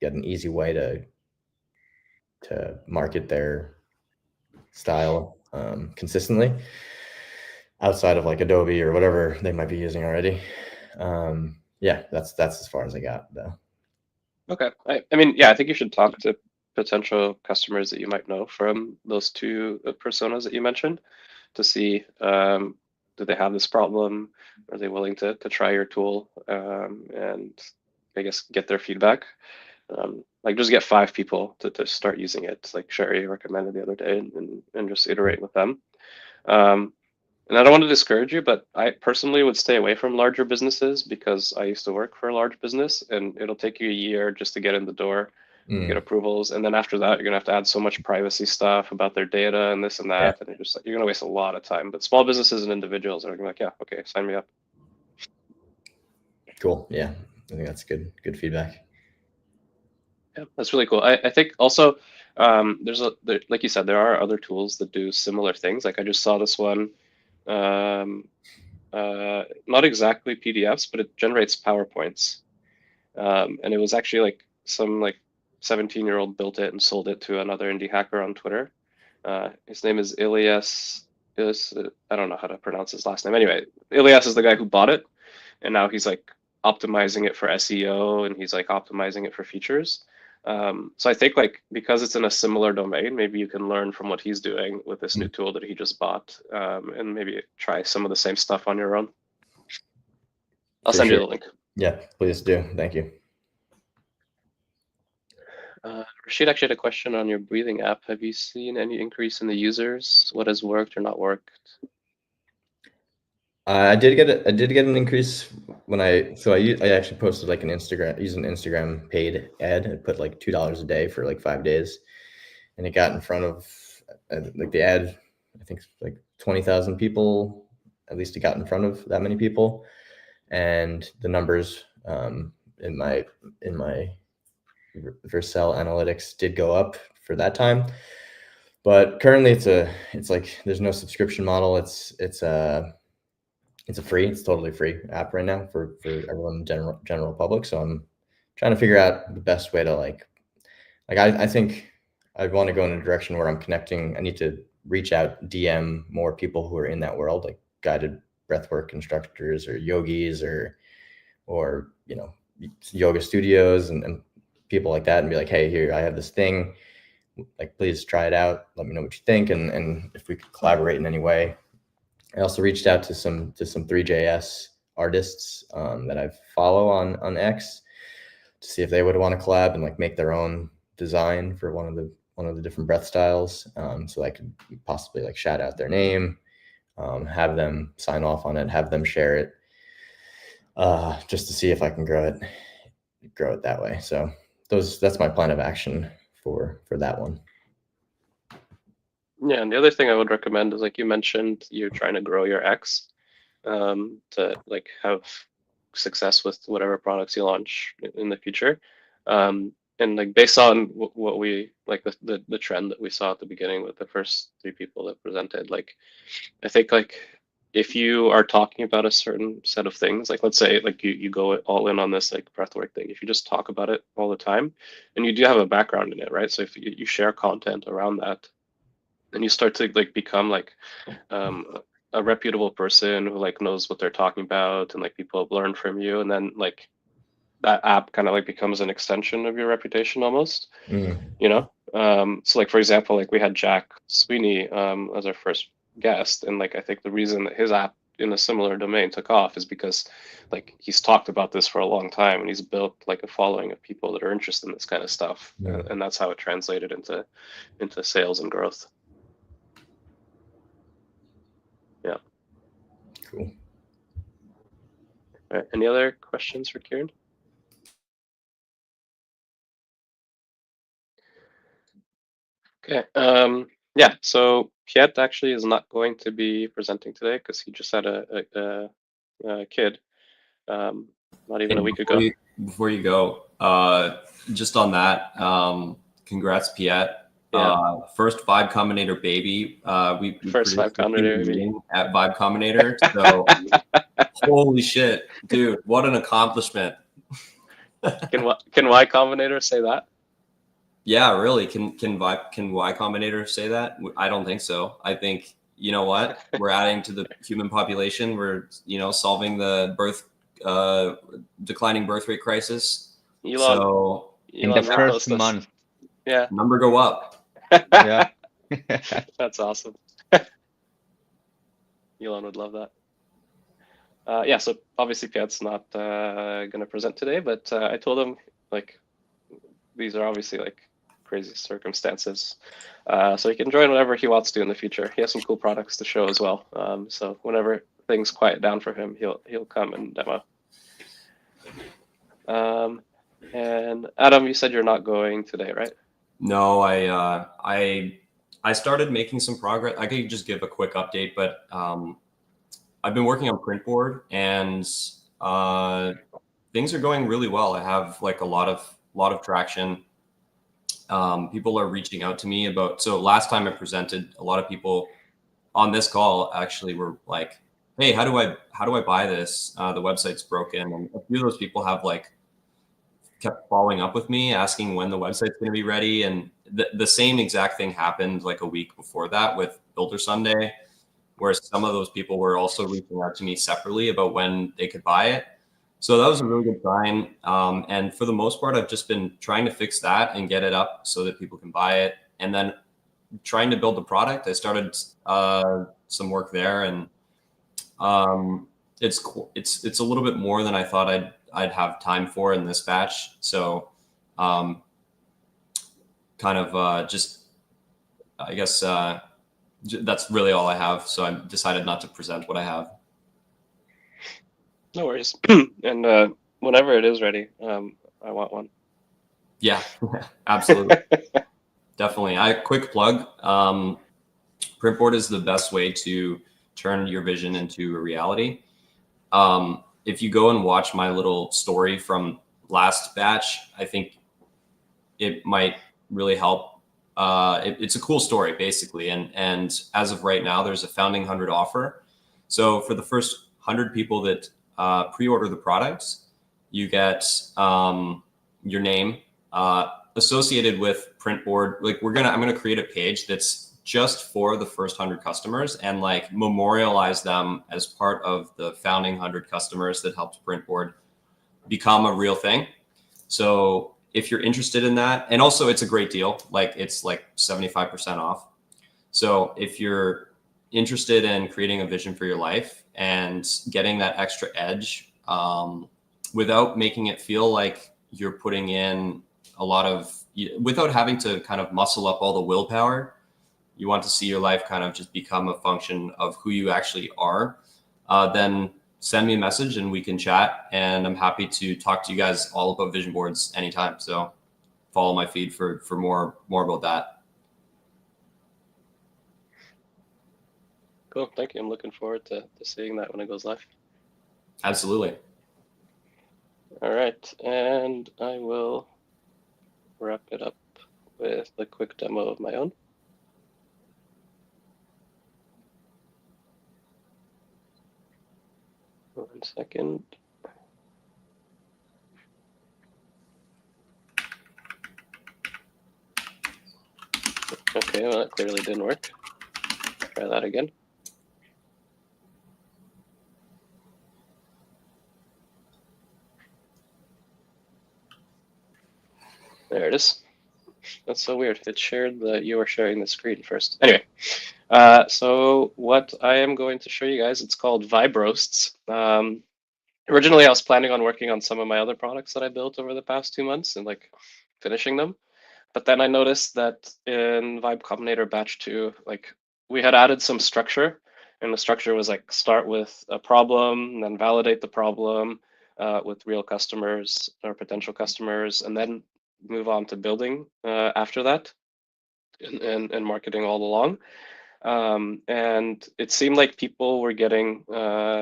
get an easy way to market their style consistently outside of like Adobe or whatever they might be using already. Yeah, that's as far as I got though. Okay. I mean, yeah, I think you should talk to potential customers that you might know from those two personas that you mentioned to see do they have this problem? Are they willing to try your tool and I guess get their feedback? Like just get 5 people to start using it, like Sherry recommended the other day, and just iterate with them. And I don't want to discourage you, but I personally would stay away from larger businesses because I used to work for a large business, and it'll take you a year just to get in the door, get approvals, and then after that, you're gonna have to add so much privacy stuff about their data and this and that, and you're gonna waste a lot of time. But small businesses and individuals are gonna be like, yeah, okay, sign me up. Cool. Yeah, I think that's good feedback. Yeah, that's really cool. I think also like you said, there are other tools that do similar things. Like I just saw this one. Not exactly PDFs, but it generates PowerPoints. And it was actually like some like 17-year-old built it and sold it to another indie hacker on Twitter. His name is Ilias. I don't know how to pronounce his last name. Anyway, Ilias is the guy who bought it, and now he's like optimizing it for SEO and he's like optimizing it for features. So I think like because it's in a similar domain, maybe you can learn from what he's doing with this new tool that he just bought, and maybe try some of the same stuff on your own. I'll send you the link. Yeah, please do. Thank you. Rashid actually had a question on your breathing app. Have you seen any increase in the users? What has worked or not worked? I did get an increase when I actually posted like used an Instagram paid ad. I put like $2 a day for like 5 days, and it got in front of like the ad. I think like 20,000 people. At least it got in front of that many people, and the numbers in my Vercel analytics did go up for that time. But currently, it's like there's no subscription model. It's totally free app right now for everyone in general public. So I'm trying to figure out the best way to like I think I want to go in a direction where I'm connecting. I need to reach out, DM more people who are in that world, like guided breathwork instructors or yogis or yoga studios and people like that, and be like, hey, here, I have this thing, like please try it out, let me know what you think, and if we could collaborate in any way. I also reached out to some 3JS artists that I follow on X to see if they would want to collab and like make their own design for one of the different breath styles, so I could possibly like shout out their name, have them sign off on it, have them share it, just to see if I can grow it that way. So that's my plan of action for that one. Yeah, and the other thing I would recommend is, like you mentioned, you're trying to grow your X to like have success with whatever products you launch in the future. And like based on what we like the trend that we saw at the beginning with the first 3 people that presented, like I think like if you are talking about a certain set of things, like let's say like you go all in on this like breathwork thing, if you just talk about it all the time, and you do have a background in it, right? So if you share content around that, and you start to like become like a reputable person who like knows what they're talking about, and like people have learned from you, and then like that app kind of like becomes an extension of your reputation almost. So like for example, like we had Jack Sweeney as our first guest, and like I think the reason that his app in a similar domain took off is because like he's talked about this for a long time, and he's built like a following of people that are interested in this kind of stuff, and that's how it translated into sales and growth. Yeah. Cool. All right. Any other questions for Kieran? Okay. Yeah. So Piet actually is not going to be presenting today because he just had a kid, not even a week ago. Before you go, just on that, congrats, Piet. Yeah. First Vibe Combinator baby. We First Vibe Combinator baby at Vibe Combinator. So Holy shit, dude! What an accomplishment. Can Y Combinator say that? Yeah, really. Can Y Combinator say that? I don't think so. I think, you know what? We're adding to the human population. We're, solving the declining birth rate crisis. Elon, So In the Elon will first post us. month. Yeah. number go up. Yeah. That's awesome. Elon would love that. Yeah, so obviously Piet's not going to present today, but I told him, like, these are obviously like crazy circumstances. So he can join whatever he wants to in the future. He has some cool products to show as well. So whenever things quiet down for him, he'll come and demo. And Adam, you said you're not going today, right? No, I started making some progress. I could just give a quick update, but I've been working on Printboard, and things are going really well. I have like a lot of traction. People are reaching out to me about. So last time I presented, a lot of people on this call actually were like, "Hey, how do I buy this? The website's broken." And a few of those people have like kept following up with me, asking when the website's going to be ready. And the same exact thing happened like a week before that with Builder Sunday, where some of those people were also reaching out to me separately about when they could buy it. So that was a really good sign. And for the most part, I've just been trying to fix that and get it up so that people can buy it. And then trying to build the product, I started some work there, and it's a little bit more than I thought I'd have time for in this batch. So kind of just, I guess that's really all I have. So I decided not to present what I have. No worries. And whenever it is ready, I want one. Yeah, absolutely. Definitely. Quick plug. Printboard is the best way to turn your vision into a reality. If you go and watch my little story from last batch, I think it might really help. It's a cool story, basically. And as of right now, there's a founding 100 offer. So for the first 100 people that pre-order the products, you get your name associated with Printboard. Like I'm gonna create a page that's just for the first 100 customers and like memorialize them as part of the founding 100 customers that helped Printboard become a real thing. So if you're interested in that, and also it's a great deal, like it's like 75% off. So if you're interested in creating a vision for your life and getting that extra edge without making it feel like you're putting in a lot of, without having to kind of muscle up all the willpower, you want to see your life kind of just become a function of who you actually are, then send me a message and we can chat. And I'm happy to talk to you guys all about vision boards anytime. So follow my feed for more about that. Cool. Thank you. I'm looking forward to seeing that when it goes live. Absolutely. All right. And I will wrap it up with a quick demo of my own. One second. Okay, well, that clearly didn't work. Try that again. There it is. That's so weird. It shared that you were sharing the screen first. Anyway, so what I am going to show you guys, it's called Vibe Roasts. Originally, I was planning on working on some of my other products that I built over the past 2 months and like finishing them. But then I noticed that in Vibe Combinator Batch 2, like we had added some structure, and the structure was like start with a problem, and then validate the problem with real customers or potential customers, and then move on to building after that and marketing all along. And it seemed like people were getting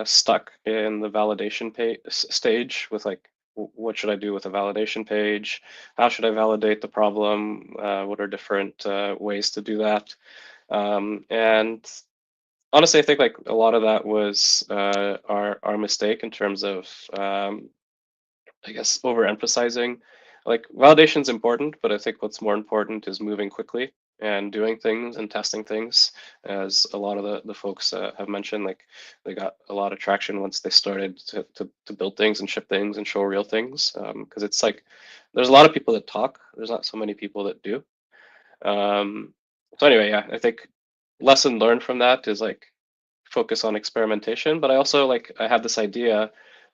stuck in the validation stage with like, what should I do with a validation page? How should I validate the problem? What are different ways to do that? And honestly, I think like a lot of that was our mistake in terms of I guess overemphasizing. Like validation's important, but I think what's more important is moving quickly and doing things and testing things. As a lot of the folks have mentioned, like they got a lot of traction once they started to build things and ship things and show real things. Because it's like there's a lot of people that talk. There's not so many people that do. So anyway, yeah, I think lesson learned from that is like focus on experimentation. But I also like I had this idea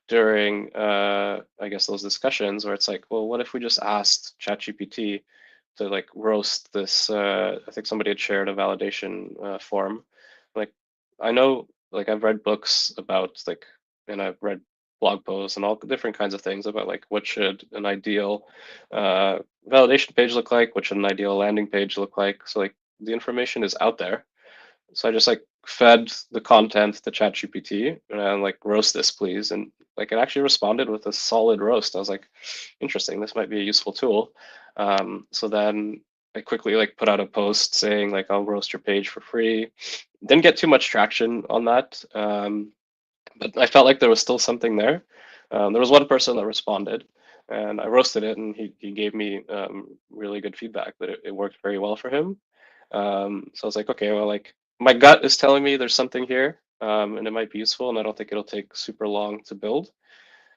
during I guess those discussions where it's like, well, what if we just asked ChatGPT to like roast this? I think somebody had shared a validation form. Like I know, like I've read books about like, and I've read blog posts and all different kinds of things about like what should an ideal uh, validation page look like, what should an ideal landing page look like. So like the information is out there, so I just like fed the content to ChatGPT and like roast this, please. And like it actually responded with a solid roast. I was like, interesting, this might be a useful tool. So then I quickly like put out a post saying like I'll roast your page for free. Didn't get too much traction on that, but I felt like there was still something there. There was one person that responded, and I roasted it, and he gave me really good feedback that it worked very well for him. So I was like, okay, well, like my gut is telling me there's something here, and it might be useful, and I don't think it'll take super long to build.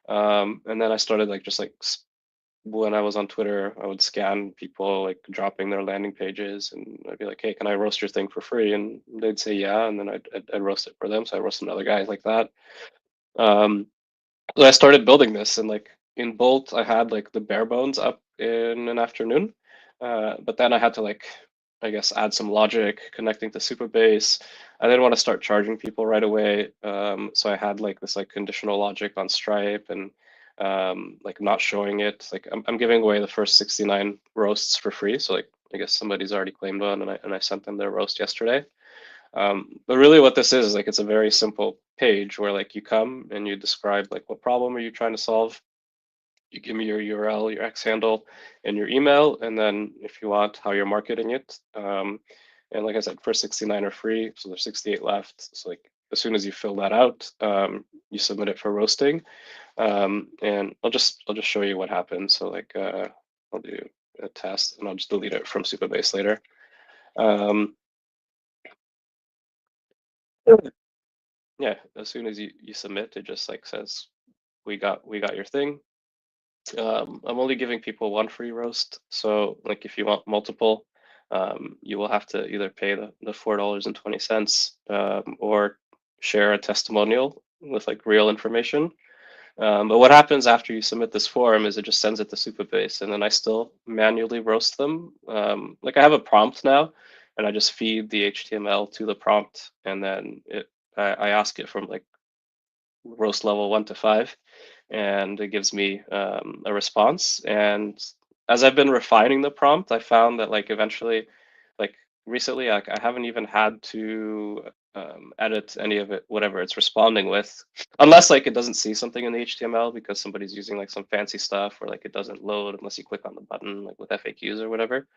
And then I started like just like when I was on Twitter, I would scan people like dropping their landing pages, and I'd be like, hey, can I roast your thing for free? And they'd say yeah, and then I'd roast it for them. So I roast another guy like that. Um, so I started building this, and like in Bolt, I had like the bare bones up in an afternoon, but then I had to like, I guess, add some logic connecting to Supabase. I didn't want to start charging people right away, so I had like this like conditional logic on Stripe and like not showing it. Like I'm giving away the first 69 roasts for free, so like I guess somebody's already claimed one, and I sent them their roast yesterday. But really what this is like it's a very simple page where like you come and you describe like what problem are you trying to solve. You give me your URL, your X handle, and your email, and then if you want how you're marketing it. And like I said, first 69 are free, so there's 68 left. So like as soon as you fill that out, you submit it for roasting. And I'll just show you what happens. So like I'll do a test and I'll just delete it from Supabase later. Um, yeah, as soon as you submit, it just like says we got your thing. I'm only giving people one free roast, so like if you want multiple, you will have to either pay the $4.20 or share a testimonial with like real information. But what happens after you submit this form is it just sends it to Supabase, and then I still manually roast them. Like I have a prompt now, and I just feed the HTML to the prompt, and then I ask it from like roast level 1 to 5, and it gives me a response. And as I've been refining the prompt, I found that like eventually, like recently, like I haven't even had to edit any of it, whatever it's responding with, unless like it doesn't see something in the HTML because somebody's using like some fancy stuff, or like it doesn't load unless you click on the button, like with FAQs or whatever.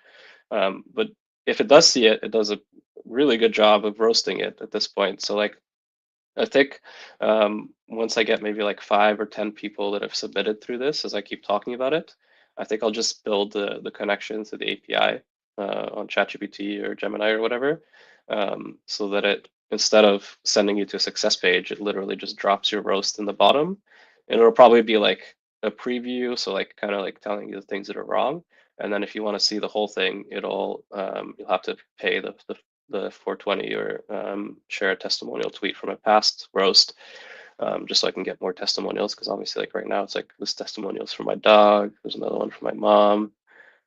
But if it does see it, it does a really good job of roasting it at this point. So like I think once I get maybe like 5 or 10 people that have submitted through this, as I keep talking about it, I think I'll just build the connection to the API on ChatGPT or Gemini or whatever, so that it, instead of sending you to a success page, it literally just drops your roast in the bottom, and it'll probably be like a preview, so like kind of like telling you the things that are wrong. And then if you want to see the whole thing, it'll you'll have to pay the 420 or share a testimonial tweet from a past roast, just so I can get more testimonials. Because obviously, like right now, it's like this testimonials for my dog. There's another one for my mom.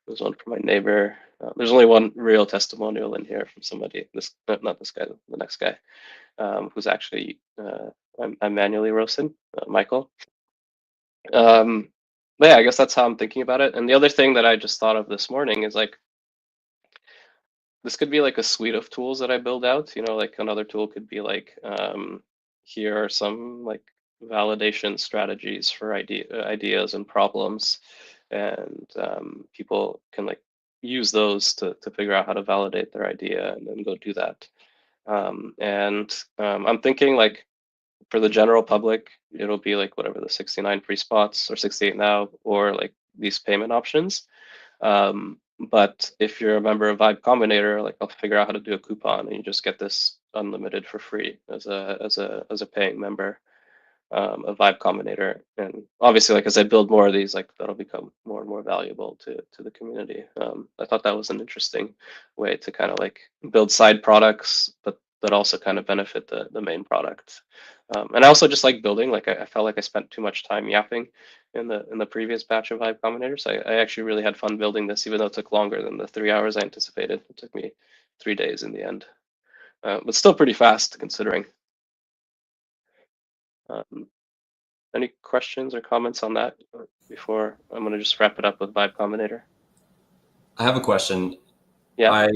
There's one for my neighbor. There's only one real testimonial in here from somebody. This not this guy, the next guy, who's actually I'm manually roasting, Michael. But yeah, I guess that's how I'm thinking about it. And the other thing that I just thought of this morning is like this could be like a suite of tools that I build out. You know, like another tool could be like, here are some like validation strategies for ideas and problems, and people can like use those to figure out how to validate their idea and then go do that. I'm thinking like for the general public, it'll be like whatever the 69 free spots or 68 now, or like these payment options. But if you're a member of Vibe Combinator, like I'll figure out how to do a coupon and you just get this unlimited for free as a paying member a Vibe Combinator. And obviously, like as I build more of these, like that'll become more and more valuable to the community. I thought that was an interesting way to kind of like build side products, but that also kind of benefit the main product. And I also just like building. Like I felt like I spent too much time yapping in the previous batch of Vibe Combinators. I actually really had fun building this, even though it took longer than the 3 hours I anticipated. It took me 3 days in the end, but still pretty fast considering. Um, Any questions or comments on that before I'm going to just wrap it up with Vibe Combinator? I have a question. Yeah.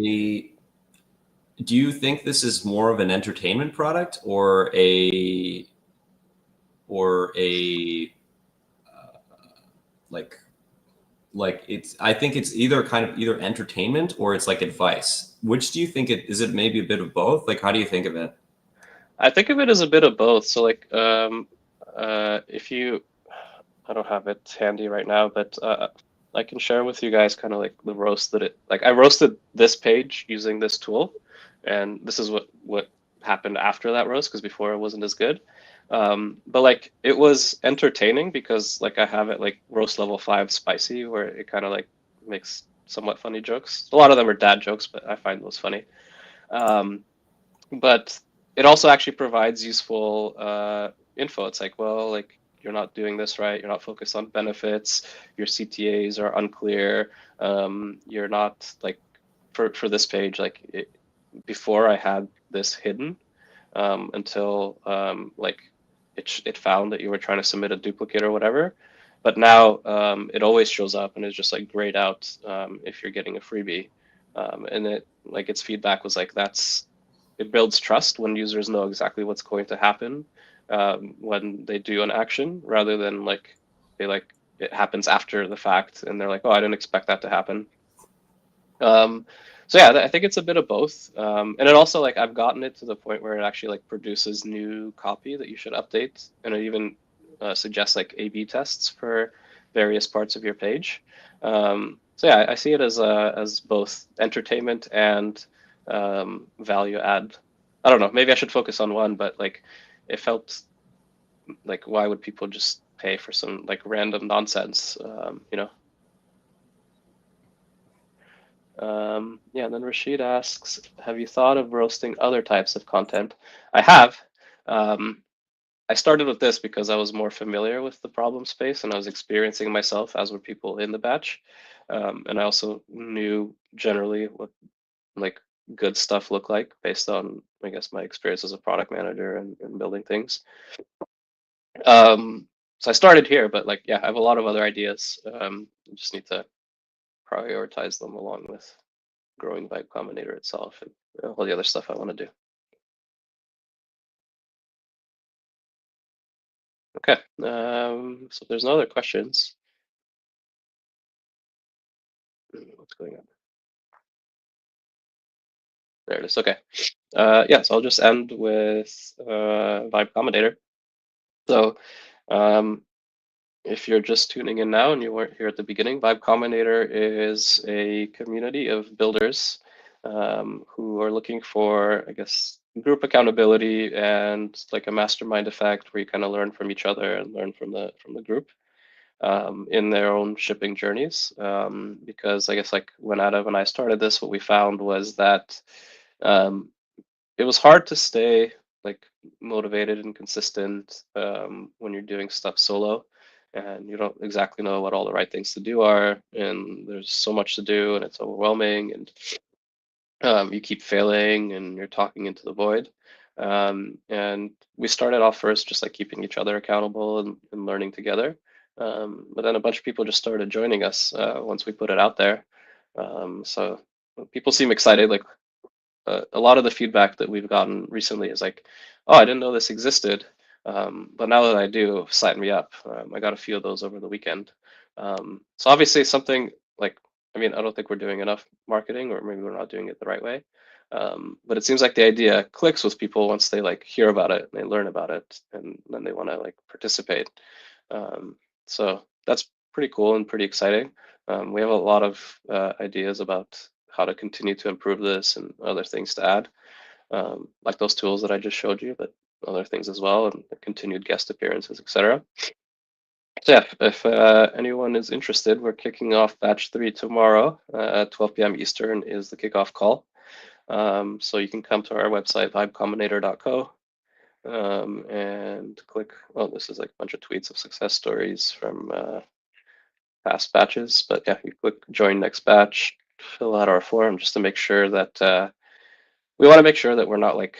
Do you think this is more of an entertainment product or a like it's, I think it's either kind of either entertainment or it's like advice. Which do you think it is? It maybe a bit of both? Like, how do you think of it? I think of it as a bit of both. So like if you, I don't have it handy right now, but I can share with you guys kind of like the roast that it, like I roasted this page using this tool, and this is what happened after that roast, because before it wasn't as good. But like it was entertaining because like I have it like roast level 5 spicy, where it kind of like makes somewhat funny jokes. A lot of them are dad jokes, but I find those funny. Um, but it also actually provides useful info. It's like, well, like you're not doing this right. You're not focused on benefits. Your CTAs are unclear. You're not like for this page, like before I had this hidden until like it found that you were trying to submit a duplicate or whatever. But now it always shows up and is just like grayed out if you're getting a freebie. And it like its feedback was like it builds trust when users know exactly what's going to happen when they do an action, rather than like they like it happens after the fact and they're like, oh, I didn't expect that to happen. So yeah, I think it's a bit of both, and it also like I've gotten it to the point where it actually like produces new copy that you should update, and it even suggests like A/B tests for various parts of your page. So yeah, I see it as both entertainment and value add. I don't know, maybe I should focus on one, but like it felt like why would people just pay for some like random nonsense, you know? Yeah, and then Rashid asks, have you thought of roasting other types of content? I have. Um, I started with this because I was more familiar with the problem space and I was experiencing myself, as were people in the batch. And I also knew generally what like good stuff looked like based on, I guess, my experience as a product manager and building things. So I started here, but like, yeah, I have a lot of other ideas. I just need to prioritize them along with growing Vibe Combinator itself and all the other stuff I want to do. Okay, so if there's no other questions. What's going on? There it is. Okay. Yeah, so I'll just end with Vibe Combinator. So if you're just tuning in now and you weren't here at the beginning, Vibe Combinator is a community of builders who are looking for, I guess, group accountability and like a mastermind effect where you kind of learn from each other and learn from the group in their own shipping journeys. Because I guess like when Adam and I started this, what we found was that um, it was hard to stay like motivated and consistent when you're doing stuff solo and you don't exactly know what all the right things to do are, and there's so much to do and it's overwhelming, and you keep failing and you're talking into the void. And we started off first just like keeping each other accountable and learning together. But then a bunch of people just started joining us once we put it out there. So people seem excited. Like a lot of the feedback that we've gotten recently is like, oh, I didn't know this existed. But now that I do, sign me up. I got a few of those over the weekend. So obviously something like, I mean, I don't think we're doing enough marketing, or maybe we're not doing it the right way. But it seems like the idea clicks with people once they like hear about it and they learn about it, and then they want to like participate. So that's pretty cool and pretty exciting. We have a lot of ideas about how to continue to improve this and other things to add, like those tools that I just showed you, but other things as well, and continued guest appearances, etc. So yeah, if anyone is interested, we're kicking off batch 3 tomorrow at 12 p.m. Eastern is the kickoff call. So you can come to our website, vibecombinator.co, and click, oh, this is like a bunch of tweets of success stories from past batches. But yeah, you click join next batch, fill out our form just to make sure that we want to make sure that we're not like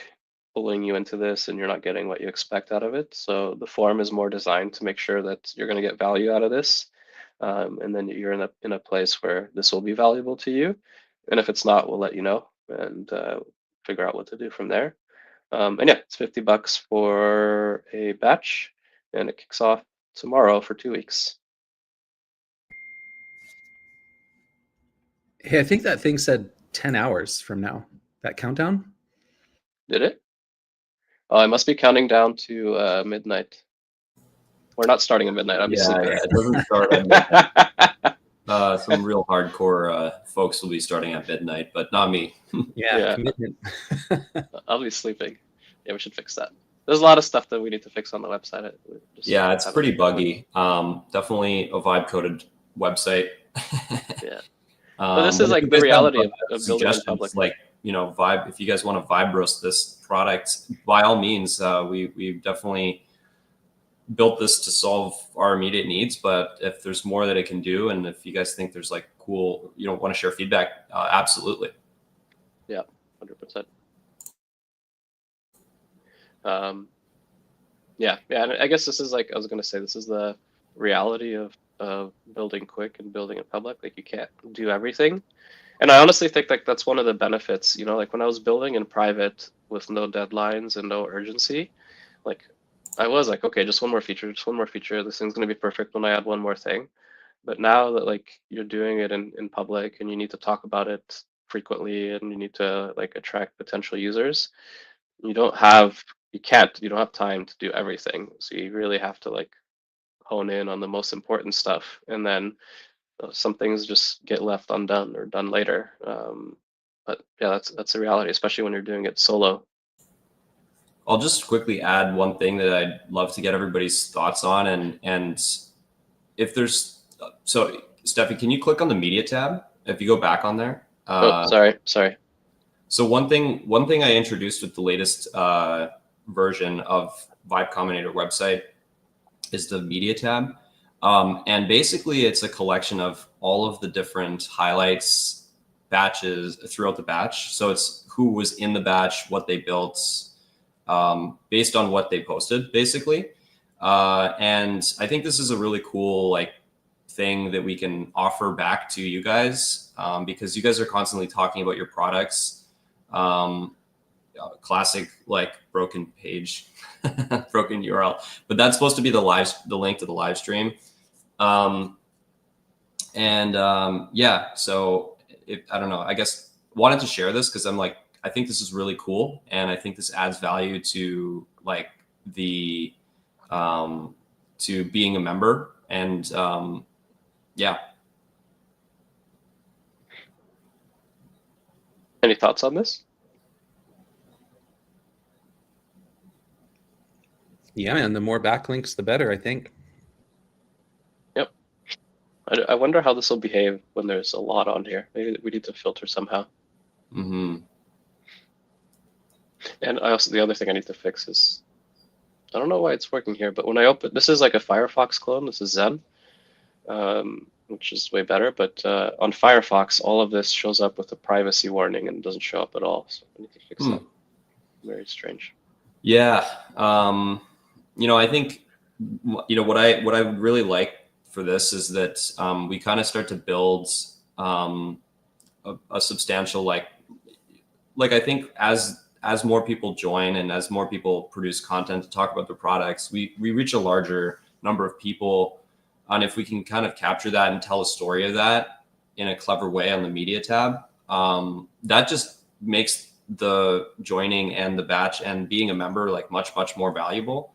pulling you into this and you're not getting what you expect out of it. So the form is more designed to make sure that you're going to get value out of this. And then you're in a place where this will be valuable to you. And if it's not, we'll let you know and figure out what to do from there. And yeah, it's $50 for a batch, and it kicks off tomorrow for 2 weeks. Hey, I think that thing said 10 hours from now, that countdown. Did it? Oh, I must be counting down to midnight. We're not starting at midnight. I'll be sleeping. Yeah, it doesn't start at midnight. Some real hardcore folks will be starting at midnight, but not me. Yeah. Commitment. I'll be sleeping. Yeah, we should fix that. There's a lot of stuff that we need to fix on the website. Yeah, it's pretty buggy. Definitely a vibe coded website. Yeah. But this is like the reality of building in public. Like, you know, vibe. If you guys want to vibe roast this product, by all means, we definitely built this to solve our immediate needs. But if there's more that it can do, and if you guys think there's like cool, you know, want to share feedback, absolutely. Yeah, 100%. Yeah. And I guess this is like I was gonna say, this is the reality of building quick and building in public. Like you can't do everything. And I honestly think like that's one of the benefits, you know, like when I was building in private with no deadlines and no urgency, like I was like, okay, just one more feature, just one more feature. This thing's gonna be perfect when I add one more thing. But now that like you're doing it in public and you need to talk about it frequently and you need to like attract potential users, you don't have time to do everything. So you really have to like hone in on the most important stuff, and then some things just get left undone or done later. But yeah, that's the reality, especially when you're doing it solo. I'll just quickly add one thing that I'd love to get everybody's thoughts on, and if there's so Steffi, can you click on the media tab if you go back on there? Oh, sorry. So one thing I introduced with the latest version of Vibe Combinator website is the media tab. And basically it's a collection of all of the different highlights batches throughout the batch. So it's who was in the batch, what they built, based on what they posted, basically. And I think this is a really cool like thing that we can offer back to you guys, because you guys are constantly talking about your products. Classic like broken page, broken URL, but that's supposed to be the link to the live stream. Yeah, so I don't know, I guess wanted to share this because I'm like, I think this is really cool, and I think this adds value to like the to being a member, and yeah. Any thoughts on this? Yeah, and the more backlinks, the better, I think. Yep. I wonder how this will behave when there's a lot on here. Maybe we need to filter somehow. Mm-hmm. And the other thing I need to fix is, I don't know why it's working here, but when I open, this is like a Firefox clone. This is Zen, which is way better. But on Firefox, all of this shows up with a privacy warning and doesn't show up at all. So I need to fix that. Very strange. Yeah. You know, I think, you know, what I would really like for this is that we kind of start to build a substantial like I think as more people join and as more people produce content to talk about their products, we reach a larger number of people. And if we can kind of capture that and tell a story of that in a clever way on the media tab, that just makes the joining and the batch and being a member like much more valuable.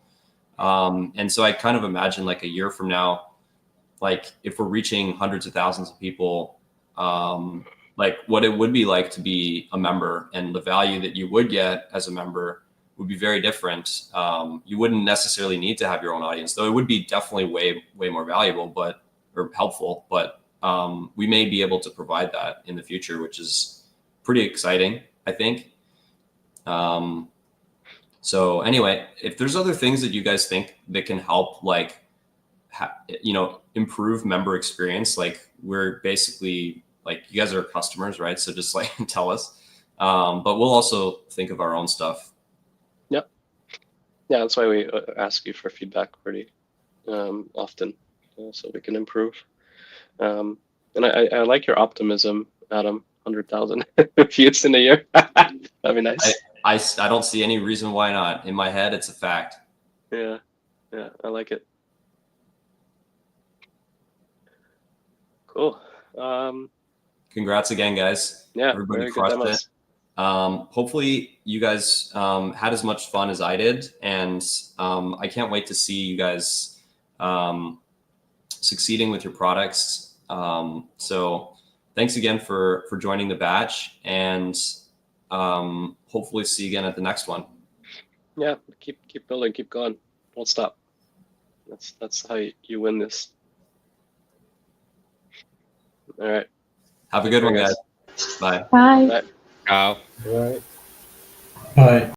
And so I kind of imagine like a year from now, like if we're reaching hundreds of thousands of people, like what it would be like to be a member, and the value that you would get as a member would be very different. You wouldn't necessarily need to have your own audience, though it would be definitely way more valuable, or helpful, but we may be able to provide that in the future, which is pretty exciting, I think. So anyway, if there's other things that you guys think that can help, like, improve member experience, like we're basically like, you guys are customers, right? So just like tell us, but we'll also think of our own stuff. Yep. Yeah, that's why we ask you for feedback pretty often, so we can improve. And I like your optimism, Adam. 100,000 views in a year. That'd be nice. I don't see any reason why not. In my head, it's a fact. Yeah, I like it. Cool. Congrats again, guys. Yeah, everybody very good crushed demos. it. Hopefully you guys had as much fun as I did, and I can't wait to see you guys succeeding with your products. So thanks again for joining the batch, and hopefully see you again at the next one. Yeah, keep building, keep going, don't stop. That's how you win this. All right. Have a good one, guys. Bye. Bye. Bye. Ciao. Right. Bye.